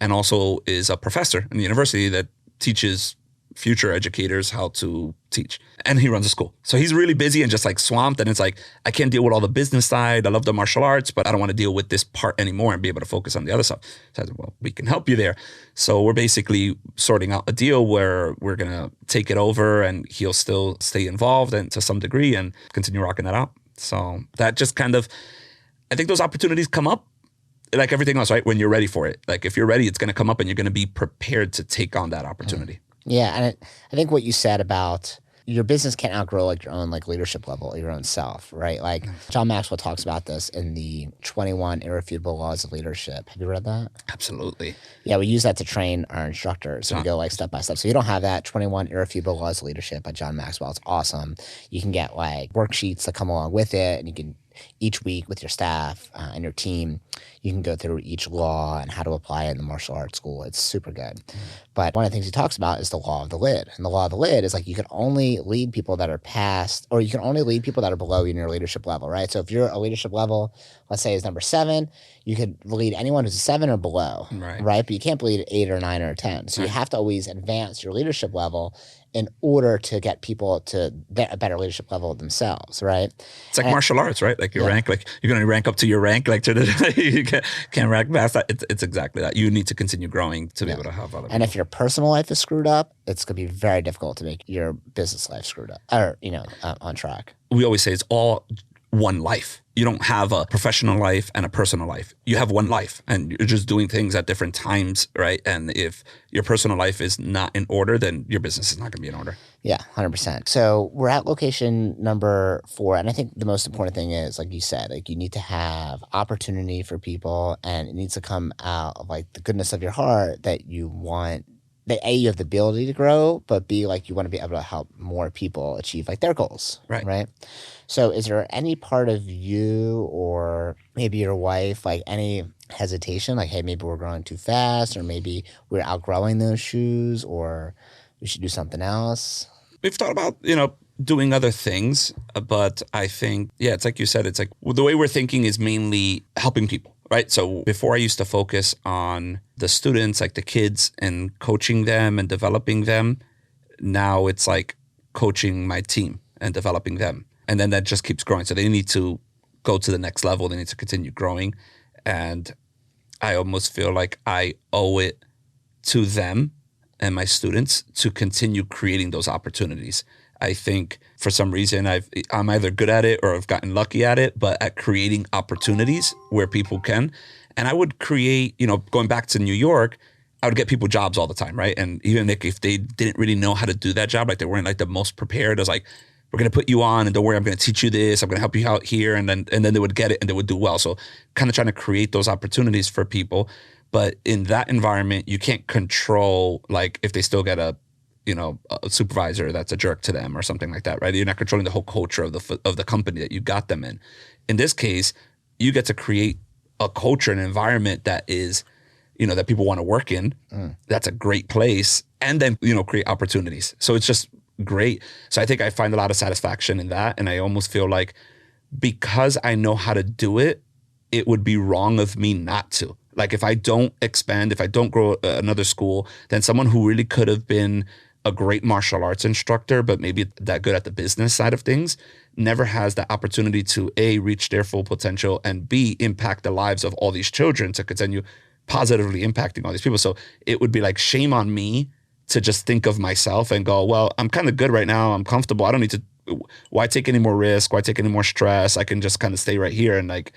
and also is a professor in the university that teaches future educators how to teach. And he runs a school. So he's really busy and just like swamped. And it's like, I can't deal with all the business side. I love the martial arts, but I don't want to deal with this part anymore and be able to focus on the other stuff. So I said, well, we can help you there. So we're basically sorting out a deal where we're going to take it over and he'll still stay involved and to some degree and continue rocking that out. So that just kind of, I think those opportunities come up like everything else, right? When you're ready for it. Like if you're ready, it's going to come up and you're going to be prepared to take on that opportunity. Yeah, and I think what you said about your business can't outgrow like your own like leadership level, your own self, right? Like John Maxwell talks about this in the 21 Irrefutable Laws of Leadership. Have you read that? Absolutely. Yeah, we use that to train our instructors. So we go like step by step. So you don't have that 21 Irrefutable Laws of Leadership by John Maxwell. It's awesome. You can get like worksheets that come along with it, and you can each week with your staff and your team, you can go through each law and how to apply it in the martial arts school. It's super good. But one of the things he talks about is the law of the lid. And the law of the lid is like you can only lead people that are past, or you can only lead people that are below you in your leadership level, right? So if you're a leadership level, let's say is number 7, you could lead anyone who's a 7 or below, right? But you can't lead 8 or 9 or 10. So you have to always advance your leadership level in order to get people to a better leadership level themselves, right? It's like martial arts, right? Like your rank, like you're going to rank up to your rank, like you can't rank past that. It's exactly that. You need to continue growing to be able to have other people. And if your personal life is screwed up, it's going to be very difficult to make your business life screwed up or, on track. We always say it's all one life. You don't have a professional life and a personal life. You have one life and you're just doing things at different times, right? And if your personal life is not in order, then your business is not going to be in order. Yeah, 100%. So we're at location number 4. And I think the most important thing is, like you said, like you need to have opportunity for people, and it needs to come out of like the goodness of your heart that you want. That A, you have the ability to grow, but B, like you want to be able to help more people achieve like their goals, right? So is there any part of you or maybe your wife, like any hesitation, like, hey, maybe we're growing too fast, or maybe we're outgrowing those shoes, or we should do something else? We've thought about, doing other things, but I think, it's like you said, it's like the way we're thinking is mainly helping people. Right. So before I used to focus on the students, like the kids, and coaching them and developing them. Now it's like coaching my team and developing them. And then that just keeps growing. So they need to go to the next level. They need to continue growing. And I almost feel like I owe it to them and my students to continue creating those opportunities. I think for some reason I'm either good at it or I've gotten lucky at it, but at creating opportunities where people can. And I would create, going back to New York, I would get people jobs all the time, right? And even if they didn't really know how to do that job, like they weren't like the most prepared, I was like, we're going to put you on and don't worry, I'm going to teach you this. I'm going to help you out here. And then they would get it and they would do well. So kind of trying to create those opportunities for people. But in that environment, you can't control, like if they still get a supervisor that's a jerk to them or something like that, right? You're not controlling the whole culture of the company that you got them in. In this case, you get to create a culture, an environment that is, that people want to work in. That's a great place. And then, create opportunities. So it's just great. So I think I find a lot of satisfaction in that. And I almost feel like because I know how to do it, it would be wrong of me not to. Like if I don't expand, if I don't grow another school, then someone who really could have been a great martial arts instructor, but maybe that good at the business side of things, never has the opportunity to A, reach their full potential, and B, impact the lives of all these children to continue positively impacting all these people. So it would be like shame on me to just think of myself and go, well, I'm kind of good right now. I'm comfortable. I don't need to, why take any more risk? Why take any more stress? I can just kind of stay right here and like,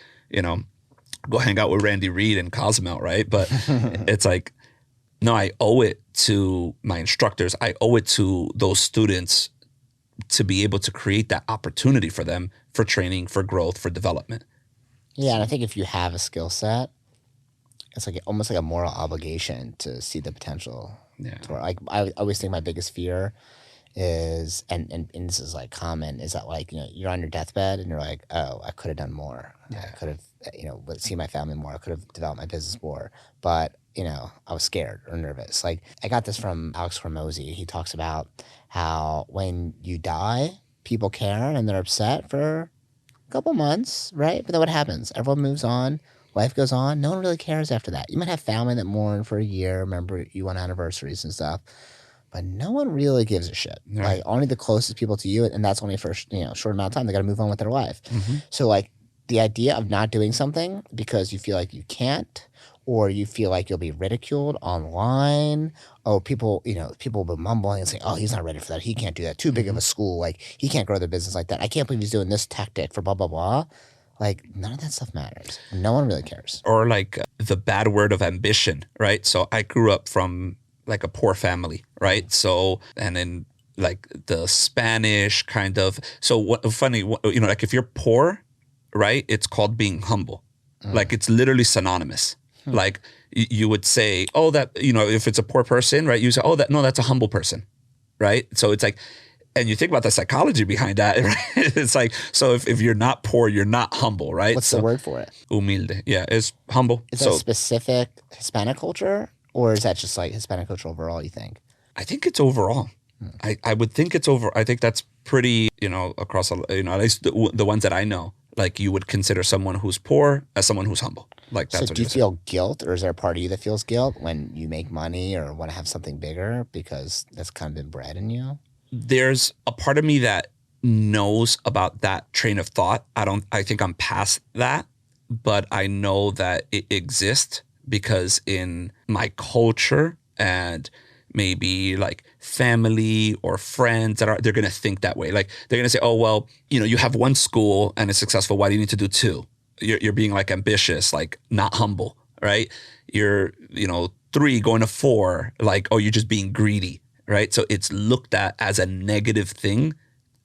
go hang out with Randy Reed and Cosmelt, right? But it's like, no, I owe it to my instructors. I owe it to those students to be able to create that opportunity for them for training, for growth, for development. Yeah, and I think if you have a skill set, it's like almost like a moral obligation to see the potential. Yeah. Like I always think my biggest fear is, and this is like common, is that like, you're on your deathbed and you're like, oh, I could have done more. Yeah. I could have, seen my family more. I could have developed my business more. But, I was scared or nervous. Like I got this from Alex Hormozy. He talks about how when you die, people care and they're upset for a couple months, right? But then what happens? Everyone moves on. Life goes on. No one really cares after that. You might have family that mourn for a year, remember you on anniversaries and stuff. But no one really gives a shit. Right. Like only the closest people to you, and that's only for short amount of time. They got to move on with their life. Mm-hmm. So like the idea of not doing something because you feel like you can't, or you feel like you'll be ridiculed online. Oh, people will be mumbling and saying, "Oh, he's not ready for that. He can't do that. Too big of a school. Like he can't grow their business like that. I can't believe he's doing this tactic for blah blah blah." Like none of that stuff matters. No one really cares. Or like the bad word of ambition, right? So I grew up from like a poor family, right? So, and then like the Spanish kind of, so what funny, like if you're poor, right? It's called being humble. Like it's literally synonymous. Like you would say, oh, that, if it's a poor person, right? You say, oh, that's a humble person, right? So it's like, And you think about the psychology behind that, right? It's like, so if you're not poor, you're not humble, right? What's the word for it? Humilde. Yeah, it's humble. Is that specific Hispanic culture, or is that just like Hispanic culture overall, you think? I think it's overall. I would think it's over. I think that's pretty, across, at least the ones that I know. Like you would consider someone who's poor as someone who's humble. Like that's so what do you feel guilt, or is there a part of you that feels guilt when you make money or want to have something bigger because that's kind of been bred in you? There's a part of me that knows about that train of thought. I think I'm past that, but I know that it exists because in my culture and maybe like family or friends they're going to think that way. Like they're going to say, oh, well, you have one school and it's successful. Why do you need to do two? You're being like ambitious, like not humble, right? You're, 3 going to 4, like, oh, you're just being greedy. Right. So it's looked at as a negative thing.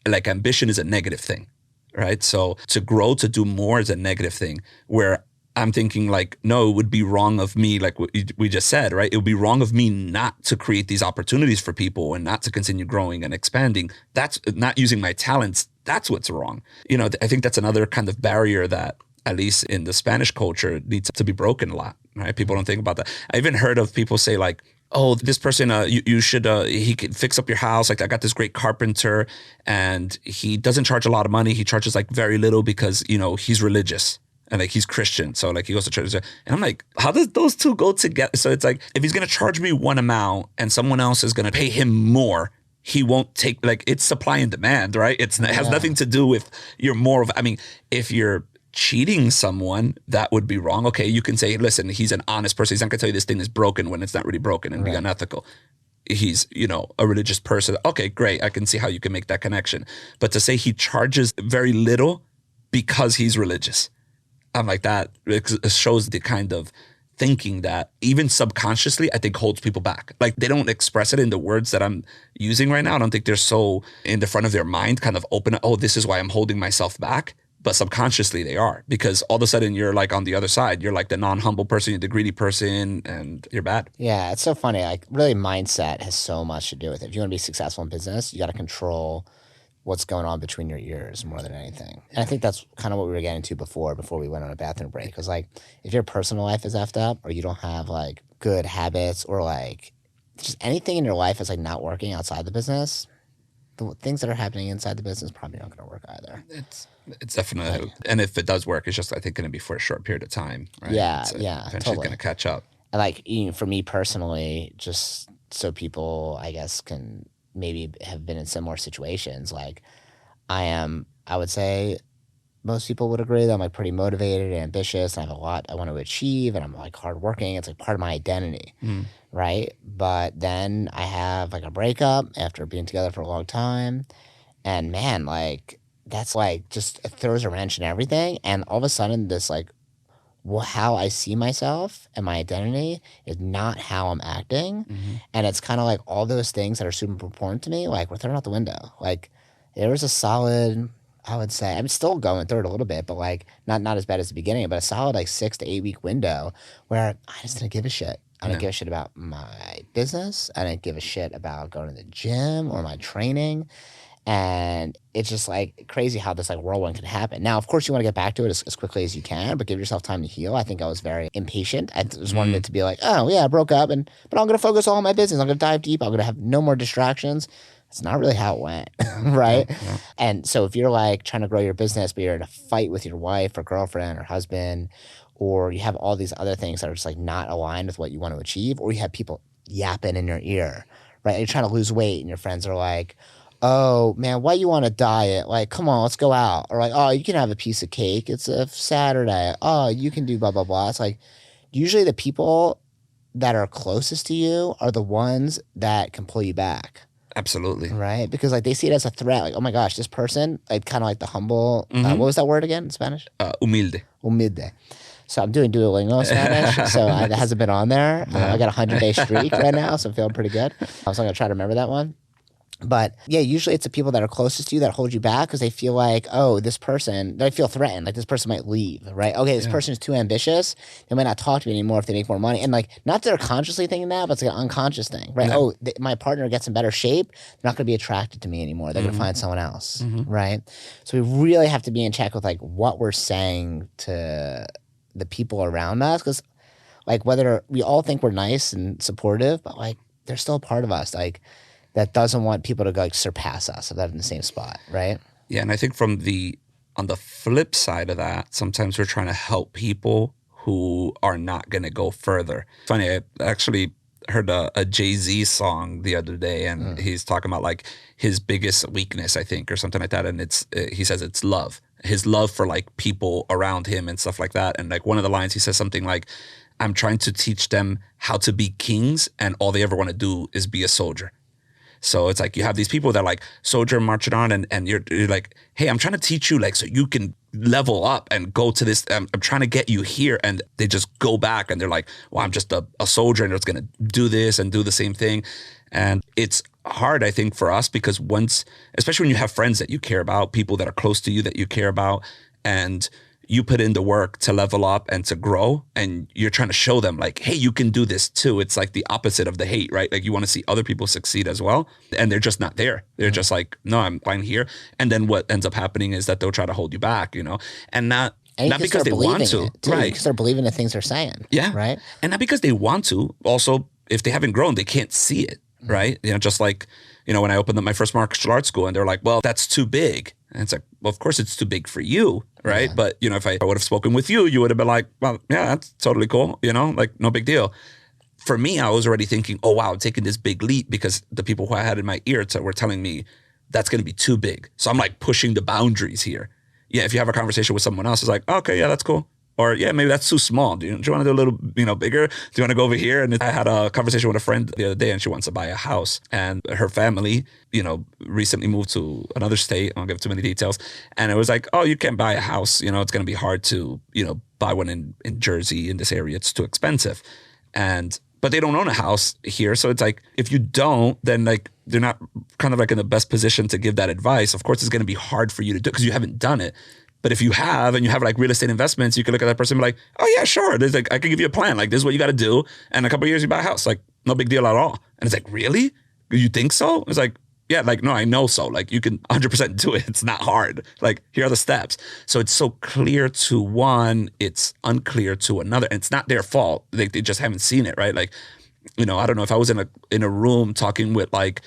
Like ambition is a negative thing. Right. So to grow, to do more is a negative thing, where I'm thinking like, no, it would be wrong of me. Like what we just said, right. It would be wrong of me not to create these opportunities for people and not to continue growing and expanding. That's not using my talents. That's what's wrong. I think that's another kind of barrier that, at least in the Spanish culture, needs to be broken a lot. Right. People don't think about that. I even heard of people say like, oh, this person, you should, he can fix up your house. Like I got this great carpenter and he doesn't charge a lot of money. He charges like very little because, he's religious and like he's Christian. So like he goes to church. And I'm like, how does those two go together? So it's like, if he's going to charge me one amount and someone else is going to pay him more, he won't take, like it's supply and demand, right? It has nothing to do with if you're cheating someone, that would be wrong. Okay, you can say, listen, he's an honest person. He's not going to tell you this thing is broken when it's not really broken and be unethical. He's, a religious person. Okay, great. I can see how you can make that connection. But to say he charges very little because he's religious, I'm like, that it shows the kind of thinking that even subconsciously, I think holds people back. Like they don't express it in the words that I'm using right now. I don't think they're so in the front of their mind, kind of open. Oh, this is why I'm holding myself back. But subconsciously they are, because all of a sudden you're like on the other side. You're like the non-humble person, you're the greedy person, and you're bad. Yeah, it's so funny. Like really mindset has so much to do with it. If you want to be successful in business, you got to control what's going on between your ears more than anything. And I think that's kind of what we were getting to before we went on a bathroom break. Because like if your personal life is effed up, or you don't have like good habits, or like just anything in your life is like not working outside the business, the things that are happening inside the business probably not going to work either. It's definitely, and if it does work, it's just I think going to be for a short period of time. Right? Yeah, eventually totally. Going to catch up. And like for me personally, just so people I guess can maybe have been in similar situations, like I would say most people would agree that I'm like pretty motivated and ambitious, and I have a lot I want to achieve, and I'm like hardworking. It's like part of my identity, right? But then I have like a breakup after being together for a long time, and man, like that's like just it throws a wrench in everything, and all of a sudden this like how I see myself and my identity is not how I'm acting, and it's kind of like all those things that are super important to me, like we're thrown out the window. Like there was a solid, I would say, I'm still going through it a little bit, but like not as bad as the beginning, but a solid like 6 to 8 week window where I just didn't give a shit. I didn't give a shit about my business. I didn't give a shit about going to the gym or my training. And it's just like crazy how this like whirlwind can happen. Now, of course, you want to get back to it as quickly as you can, but give yourself time to heal. I think I was very impatient. I just wanted it to be like, oh yeah, I broke up, but I'm going to focus all on my business. I'm going to dive deep. I'm going to have no more distractions. It's not really how it went, right? Yeah. And so if you're like trying to grow your business, but you're in a fight with your wife or girlfriend or husband, or you have all these other things that are just like not aligned with what you want to achieve, or you have people yapping in your ear, right? You're trying to lose weight and your friends are like, oh man, why you want to diet? Like, come on, let's go out. Or like, oh, you can have a piece of cake. It's a Saturday. Oh, you can do blah, blah, blah. It's like usually the people that are closest to you are the ones that can pull you back. Absolutely. Right? Because like they see it as a threat. Like, oh my gosh, this person, like kind of like the humble, what was that word again in Spanish? Humilde. Humilde. So I'm doing Duolingo Spanish, so that hasn't been on there. I got a 100-day streak right now, so I'm feeling pretty good. So I'm going to try to remember that one. But yeah, usually it's the people that are closest to you that hold you back because they feel like, oh, this person, they feel threatened. Like this person might leave, right? Okay, this Yeah. person is too ambitious. They might not talk to me anymore if they make more money. And like, not that they're consciously thinking that, but it's like an unconscious thing, right? Yeah. Oh, my partner gets in better shape. They're not going to be attracted to me anymore. They're going to find someone else, right? So we really have to be in check with like what we're saying to the people around us because like whether we all think we're nice and supportive, but like they're still a part of us. Like, that doesn't want people to like surpass us if they're in the same spot, right? Yeah, and I think on the flip side of that, sometimes we're trying to help people who are not going to go further. Funny, I actually heard a Jay-Z song the other day, and he's talking about like his biggest weakness, I think, or something like that, and he says it's love, his love for like people around him and stuff like that. And like one of the lines, he says something like, "I'm trying to teach them how to be kings, and all they ever want to do is be a soldier." So it's like you have these people that are like soldier marching on, and you're like, hey, I'm trying to teach you like so you can level up and go to this. I'm trying to get you here, and they just go back and they're like, well, I'm just a soldier and it's gonna do this and do the same thing, and it's hard, I think, for us because especially when you have friends that you care about, people that are close to you that you care about, and you put in the work to level up and to grow, and you're trying to show them like, hey, you can do this too. It's like the opposite of the hate, right? Like you want to see other people succeed as well, and they're just not there. They're just like, no, I'm fine here. And then what ends up happening is that they'll try to hold you back, and not because they want to, right? Because they're believing the things they're saying, yeah, right? And not because they want to. Also, if they haven't grown, they can't see it, right? Just like, when I opened up my first martial arts school, and they're like, well, that's too big. And it's like, well, of course it's too big for you, right? Yeah. But, if I would have spoken with you, you would have been like, well, yeah, that's totally cool, like no big deal. For me, I was already thinking, oh, wow, I'm taking this big leap because the people who I had in my ear were telling me that's going to be too big. So I'm like pushing the boundaries here. Yeah, if you have a conversation with someone else, it's like, okay, yeah, that's cool. Or yeah, maybe that's too small. Do you want to do a little, bigger? Do you want to go over here? And I had a conversation with a friend the other day, and she wants to buy a house. And her family, recently moved to another state. I won't give too many details. And it was like, oh, you can't buy a house. It's going to be hard to, buy one in Jersey, in this area. It's too expensive. But they don't own a house here. So it's like, if you don't, then like they're not kind of like in the best position to give that advice. Of course, it's going to be hard for you to do because you haven't done it. But if you have, and you have like real estate investments, you can look at that person and be like, oh yeah, sure. There's like, I can give you a plan. Like, this is what you got to do. And in a couple of years you buy a house. Like, no big deal at all. And it's like, really? You think so? It's like, yeah, like, no, I know so. Like, you can 100% do it. It's not hard. Like, here are the steps. So it's so clear to one, it's unclear to another. And it's not their fault. They just haven't seen it, right? Like, I don't know, if I was in a room talking with like,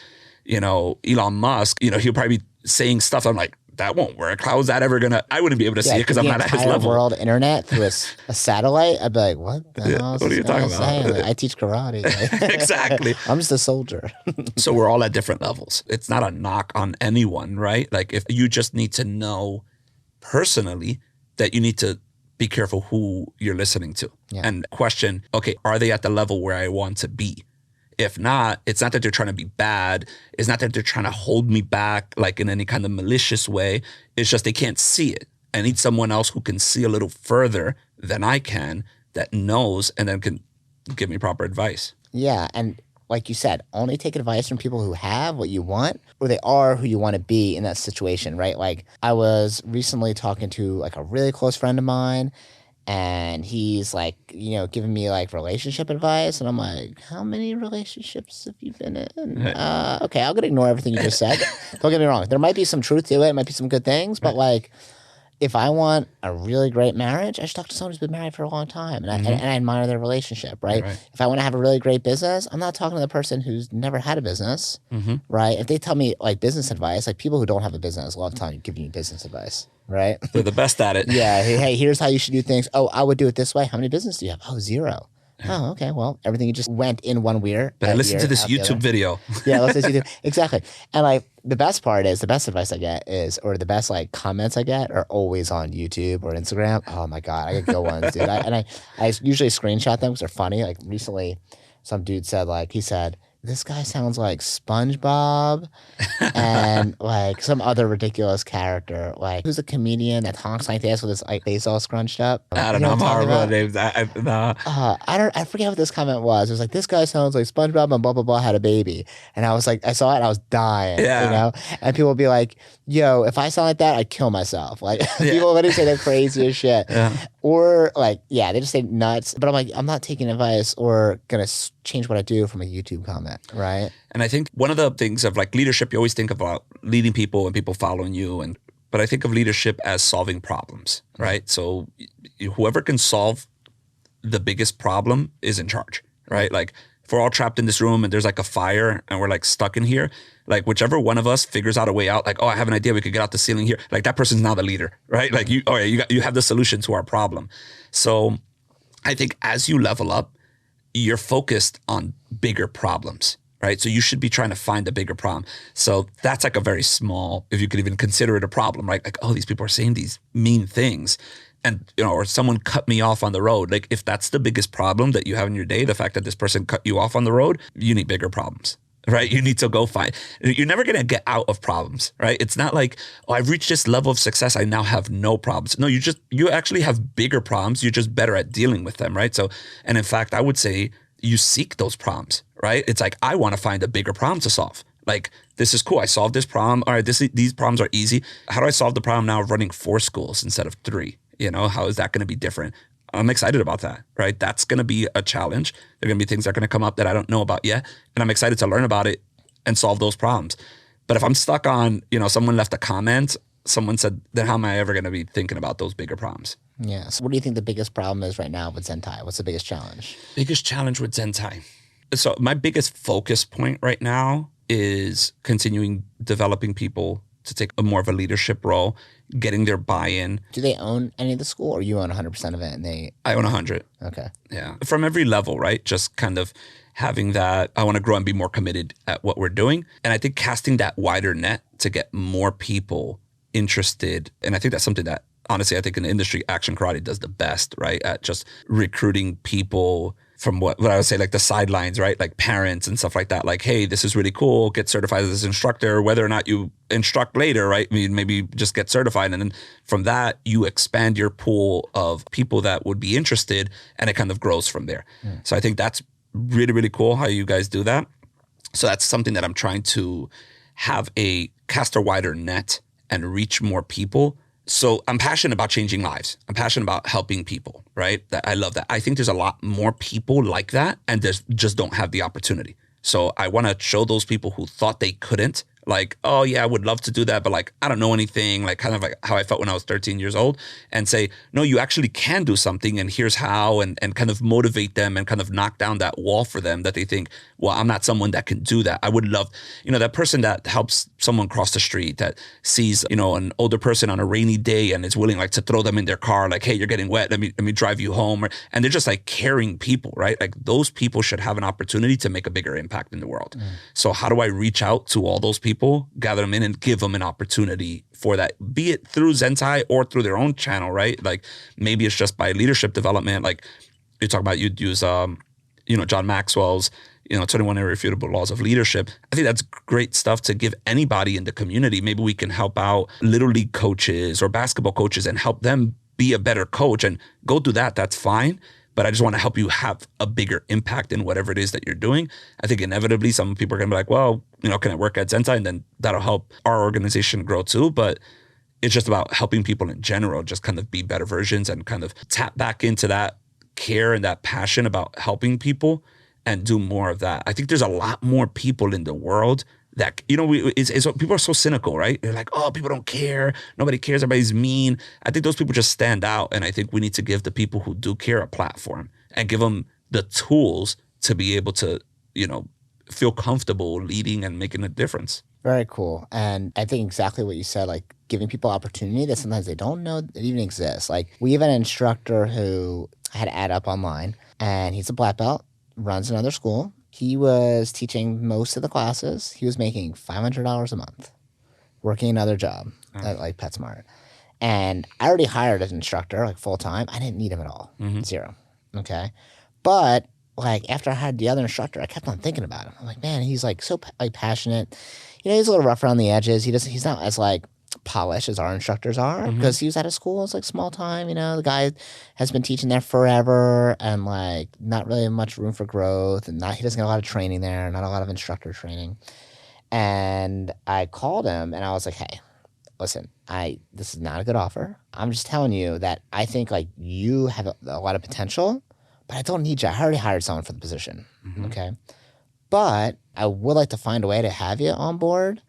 Elon Musk, he'll probably be saying stuff. I'm like, that won't work. How is that ever gonna? I wouldn't be able to see it because I'm not at his level. World internet through a satellite. I'd be like, what the hell? What are you talking about? Like, I teach karate. Like, exactly. I'm just a soldier. So we're all at different levels. It's not a knock on anyone, right? Like if you just need to know personally that you need to be careful who you're listening to and question, okay, are they at the level where I want to be? If not, it's not that they're trying to be bad. It's not that they're trying to hold me back like in any kind of malicious way. It's just they can't see it. I need someone else who can see a little further than I can, that knows, and then can give me proper advice. Yeah, and like you said, only take advice from people who have what you want or they are who you want to be in that situation, right? Like I was recently talking to like a really close friend of mine, and he's like, giving me like relationship advice. And I'm like, how many relationships have you been in? Okay, I'm going to ignore everything you just said. Don't get me wrong. There might be some truth to it. It might be some good things. But like, if I want a really great marriage, I should talk to someone who's been married for a long time. And I admire their relationship, right? If I want to have a really great business, I'm not talking to the person who's never had a business, right? If they tell me like business advice, like people who don't have a business love telling giving you business advice. Right? They're the best at it. Yeah. Hey, here's how you should do things. Oh, I would do it this way. How many businesses do you have? Oh, 0. Oh, okay. Well, everything you just went in one ear. But listen to this YouTube video. Yeah, listen to YouTube. Exactly. And like the best part is, the best advice I get is, or the best like comments I get are always on YouTube or Instagram. Oh my God, I get good ones, dude. I usually screenshot them because they're funny. Like recently, some dude said he said, this guy sounds like SpongeBob and like some other ridiculous character. Like who's a comedian that talks like this with his like face all scrunched up? I You don't know know. what I'm I'm talking horrible at about? names. Nah. I forget what this comment was. It was like this guy sounds like SpongeBob and blah blah blah had a baby, and I was like, I saw it, and I was dying, you Yeah. know. And people would be like, "Yo, if I sound like that, I'd kill myself." Like Yeah. people literally say the craziest shit, Yeah. or like, yeah, they just say nuts. But I'm like, I'm not taking advice or gonna change what I do from a YouTube comment, right? And I think one of the things of like leadership, you always think about leading people and people following you. But I think of leadership as solving problems, right? So whoever can solve the biggest problem is in charge, right? Like if we're all trapped in this room and there's like a fire and we're like stuck in here, like whichever one of us figures out a way out, like, oh, I have an idea, we could get out the ceiling here. Like that person's now the leader, right? Like you have the solution to our problem. So I think as you level up, you're focused on bigger problems, right? So you should be trying to find a bigger problem. So that's like a very small, if you could even consider it a problem, right? Like, oh, these people are saying these mean things. And, or someone cut me off on the road. Like if that's the biggest problem that you have in your day, the fact that this person cut you off on the road, you need bigger problems. Right? You need to go find. You're never going to get out of problems, right? It's not like, oh, I've reached this level of success, I now have no problems. No, you actually have bigger problems. You're just better at dealing with them, right? So, and in fact, I would say you seek those problems, right? It's like, I want to find a bigger problem to solve. Like, this is cool. I solved this problem. All right, these problems are easy. How do I solve the problem now of running 4 schools instead of 3? How is that going to be different? I'm excited about that, right? That's going to be a challenge. There are going to be things that are going to come up that I don't know about yet. And I'm excited to learn about it and solve those problems. But if I'm stuck on, someone left a comment, someone said, then how am I ever going to be thinking about those bigger problems? Yeah. So what do you think the biggest problem is right now with Zentai? What's the biggest challenge? Biggest challenge with Zentai. So my biggest focus point right now is continuing developing people to take a more of a leadership role, getting their buy-in. Do they own any of the school, or you own 100% of it and they? I own 100. Okay. Yeah. From every level, right? Just kind of having that, I want to grow and be more committed at what we're doing. And I think casting that wider net to get more people interested. And I think that's something that, honestly, I think in the industry, Action Karate does the best, right? At just recruiting people from what I would say, like the sidelines, right? Like parents and stuff like that. Like, hey, this is really cool. Get certified as an instructor, whether or not you instruct later, right? I mean, maybe just get certified. And then from that, you expand your pool of people that would be interested, and it kind of grows from there. So I think that's really, really cool how you guys do that. So that's something that I'm trying to cast a wider net and reach more people. So I'm passionate about changing lives. I'm passionate about helping people, right? I love that. I think there's a lot more people like that, and just don't have the opportunity. So I want to show those people who thought they couldn't, like, oh yeah, I would love to do that, but like, I don't know anything, like kind of like how I felt when I was 13 years old, and say, no, you actually can do something, and here's how, and kind of motivate them and kind of knock down that wall for them that they think, well, I'm not someone that can do that. I would love, that person that helps someone cross the street, that sees, an older person on a rainy day and is willing like to throw them in their car, like, hey, you're getting wet, let me drive you home. And they're just like caring people, right? Like those people should have an opportunity to make a bigger impact in the world. So how do I reach out to all those people, gather them in, and give them an opportunity for that, be it through Zentai or through their own channel, right? Like maybe it's just by leadership development. Like you talk about, you'd use, John Maxwell's, 21 Irrefutable Laws of Leadership. I think that's great stuff to give anybody in the community. Maybe we can help out little league coaches or basketball coaches and help them be a better coach, and go through that. That's fine. But I just want to help you have a bigger impact in whatever it is that you're doing. I think inevitably some people are going to be like, well, can I work at Zentai? And then that'll help our organization grow too. But it's just about helping people in general, just kind of be better versions and kind of tap back into that care and that passion about helping people and do more of that. I think there's a lot more people in the world that, people are so cynical, right? They're like, oh, people don't care. Nobody cares. Everybody's mean. I think those people just stand out. And I think we need to give the people who do care a platform and give them the tools to be able to, feel comfortable leading and making a difference. Very cool. And I think exactly what you said, like giving people opportunity that sometimes they don't know it even exists. Like we have an instructor who I had to add up online, and he's a black belt, runs another school. He was teaching most of the classes. He was making $500 a month, working another job at like PetSmart. And I already hired an instructor, like full time. I didn't need him at all. Zero. Okay. But like after I had the other instructor, I kept on thinking about him. I'm like, man, he's like so like passionate. You know, he's a little rough around the edges. He's not as like polished as our instructors are Mm-hmm. because he was at a school. It's like small time. You know, the guy has been teaching there forever and like not really much room for growth, and not he doesn't get a lot of training there, not a lot of instructor training. And I called him and I was like, hey, listen, this is not a good offer. I'm just telling you that I think like you have a lot of potential, but I don't need you. I already hired someone for the position. Mm-hmm. Okay. But I would like to find a way to have you on board.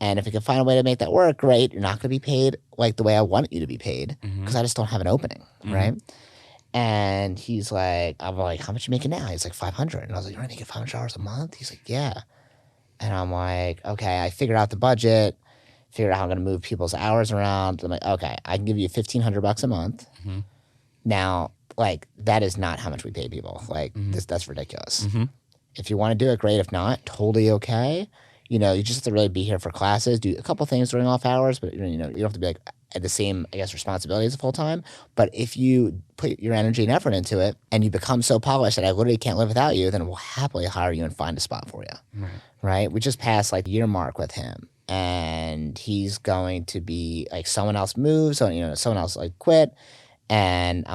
And if we can find a way to make that work, great. You're not going to be paid like the way I want you to be paid Mm-hmm. because I just don't have an opening. Mm-hmm. Right. And he's like, I'm like, how much you making now? He's like 500. And I was like, you're only making $500 a month? He's like, yeah. And I'm like, okay, I figured out the budget, figured out how I'm going to move people's hours around. I'm like, okay, I can give you $1,500 a month. Mm-hmm. Now, like, that is not how much we pay people. Like, that's ridiculous. Mm-hmm. If you want to do it, great. If not, totally okay. You know, you just have to really be here for classes, do a couple things during off hours, but you know, you don't have to be like at the same, I guess, responsibilities full time. But if you put your energy and effort into it and you become so polished that I literally can't live without you, then we'll happily hire you and find a spot for you. Right? We just passed like the year mark with him. And he's going to be like someone else moves, so you know, someone else like quit. And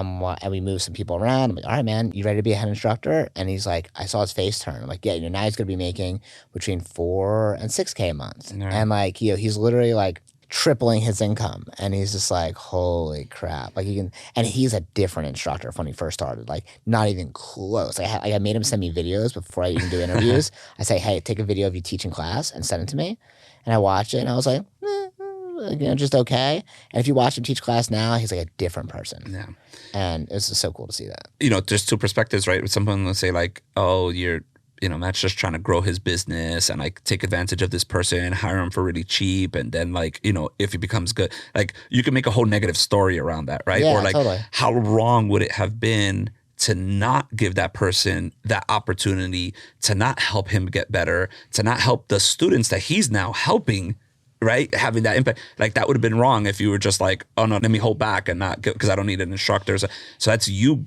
we move some people around. I'm like, all right, man, you ready to be a head instructor? And he's like, I saw his face turn. I'm like, yeah, you know, now he's going to be making between $4,000 and $6,000 a month. Right. And like, you know, he's literally like tripling his income. And he's just like, holy crap. Like and he's a different instructor from when he first started, like not even close. Like I made him send me videos before I even do interviews. I say, hey, take a video of you teaching class and send it to me. And I watched it and I was like, you know, just okay. And if you watch him teach class now, he's like a different person. Yeah. And it's just so cool to see that. You know, there's two perspectives, right? Someone will say like, oh, you know, Matt's just trying to grow his business and like take advantage of this person, hire him for really cheap. And then like, you know, if he becomes good, like you can make a whole negative story around that, right? Yeah, or like, totally. How wrong would it have been to not give that person that opportunity, to not help him get better, to not help the students that he's now helping, right? Having that impact. Like that would have been wrong if you were just like, oh no, let me hold back and not because I don't need an instructor. So that's you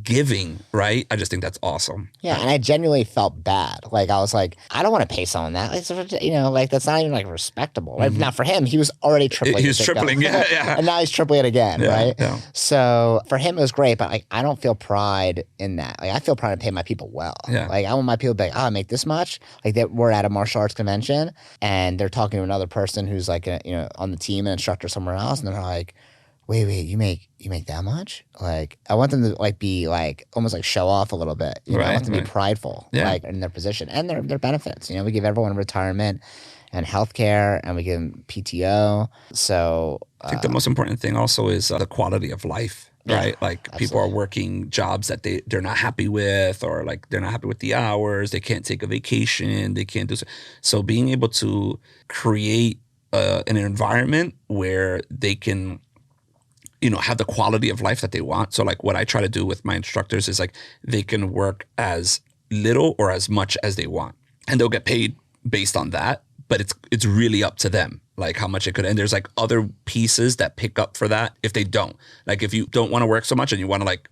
giving, right? I just think that's awesome. Yeah, and I genuinely felt bad. Like I was like, I don't want to pay someone that. Like, you know, like that's not even like respectable. Right? Now for him, he was already tripling. He was tripling, yeah. And now he's tripling it again, right? Yeah. So for him, it was great, but like I don't feel pride in that. Like I feel pride in paying my people well. Yeah. Like I want my people to be like, oh, I make this much. Like we're at a martial arts convention and they're talking to another person who's like, you know, on the team, an instructor somewhere else, and they're like, wait, you make that much? Like, I want them to like be like almost like show off a little bit. You know, I want them to be prideful, like in their position and their benefits. You know, we give everyone retirement and healthcare, and we give them PTO. So I think the most important thing also is the quality of life. Right? Like people are working jobs that they're not happy with, or like they're not happy with the hours. They can't take a vacation. They can't do so being able to create an environment where they can, you know, have the quality of life that they want. So like what I try to do with my instructors is like they can work as little or as much as they want, and they'll get paid based on that. But it's really up to them, like how much it could. And there's like other pieces that pick up for that if they don't. Like if you don't want to work so much and you want to like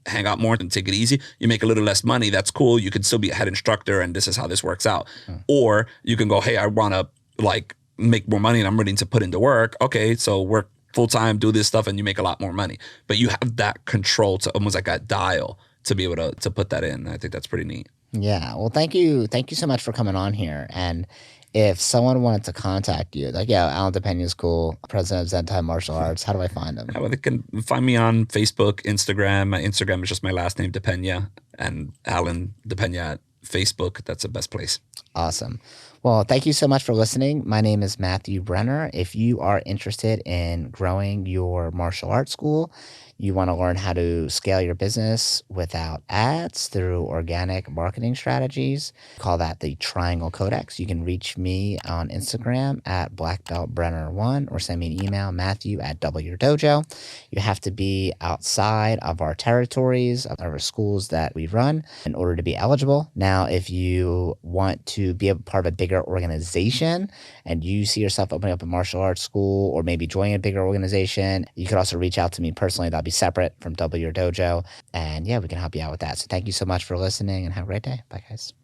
hang out more and take it easy, you make a little less money. That's cool. You can still be a head instructor, and this is how this works out. Or you can go, hey, I want to like make more money and I'm ready to put into work. Okay, so work full-time, do this stuff, and you make a lot more money. But you have that control to almost like a dial to be able to put that in. I think that's pretty neat. Yeah. Well, thank you so much for coming on here. And if someone wanted to contact you, like, yeah, Alan Depena is cool, president of Zen Martial Arts, how do I find him? Well, they can find me on Facebook, Instagram. My Instagram is just my last name, Depena, and Alan Depena at Facebook. That's the best place. Awesome. Well, thank you so much for listening. My name is Matthew Brenner. If you are interested in growing your martial arts school, you want to learn how to scale your business without ads through organic marketing strategies, call that the Triangle Codex. You can reach me on Instagram at blackbeltbrenner1 or send me an email, matthew@doubleyourdojo. You have to be outside of our territories, of our schools that we run in order to be eligible. Now, if you want to be a part of a bigger bigger organization and you see yourself opening up a martial arts school or maybe joining a bigger organization, you could also reach out to me personally. That'll be separate from Double Your Dojo. And yeah, we can help you out with that. So thank you so much for listening and have a great day. Bye, guys.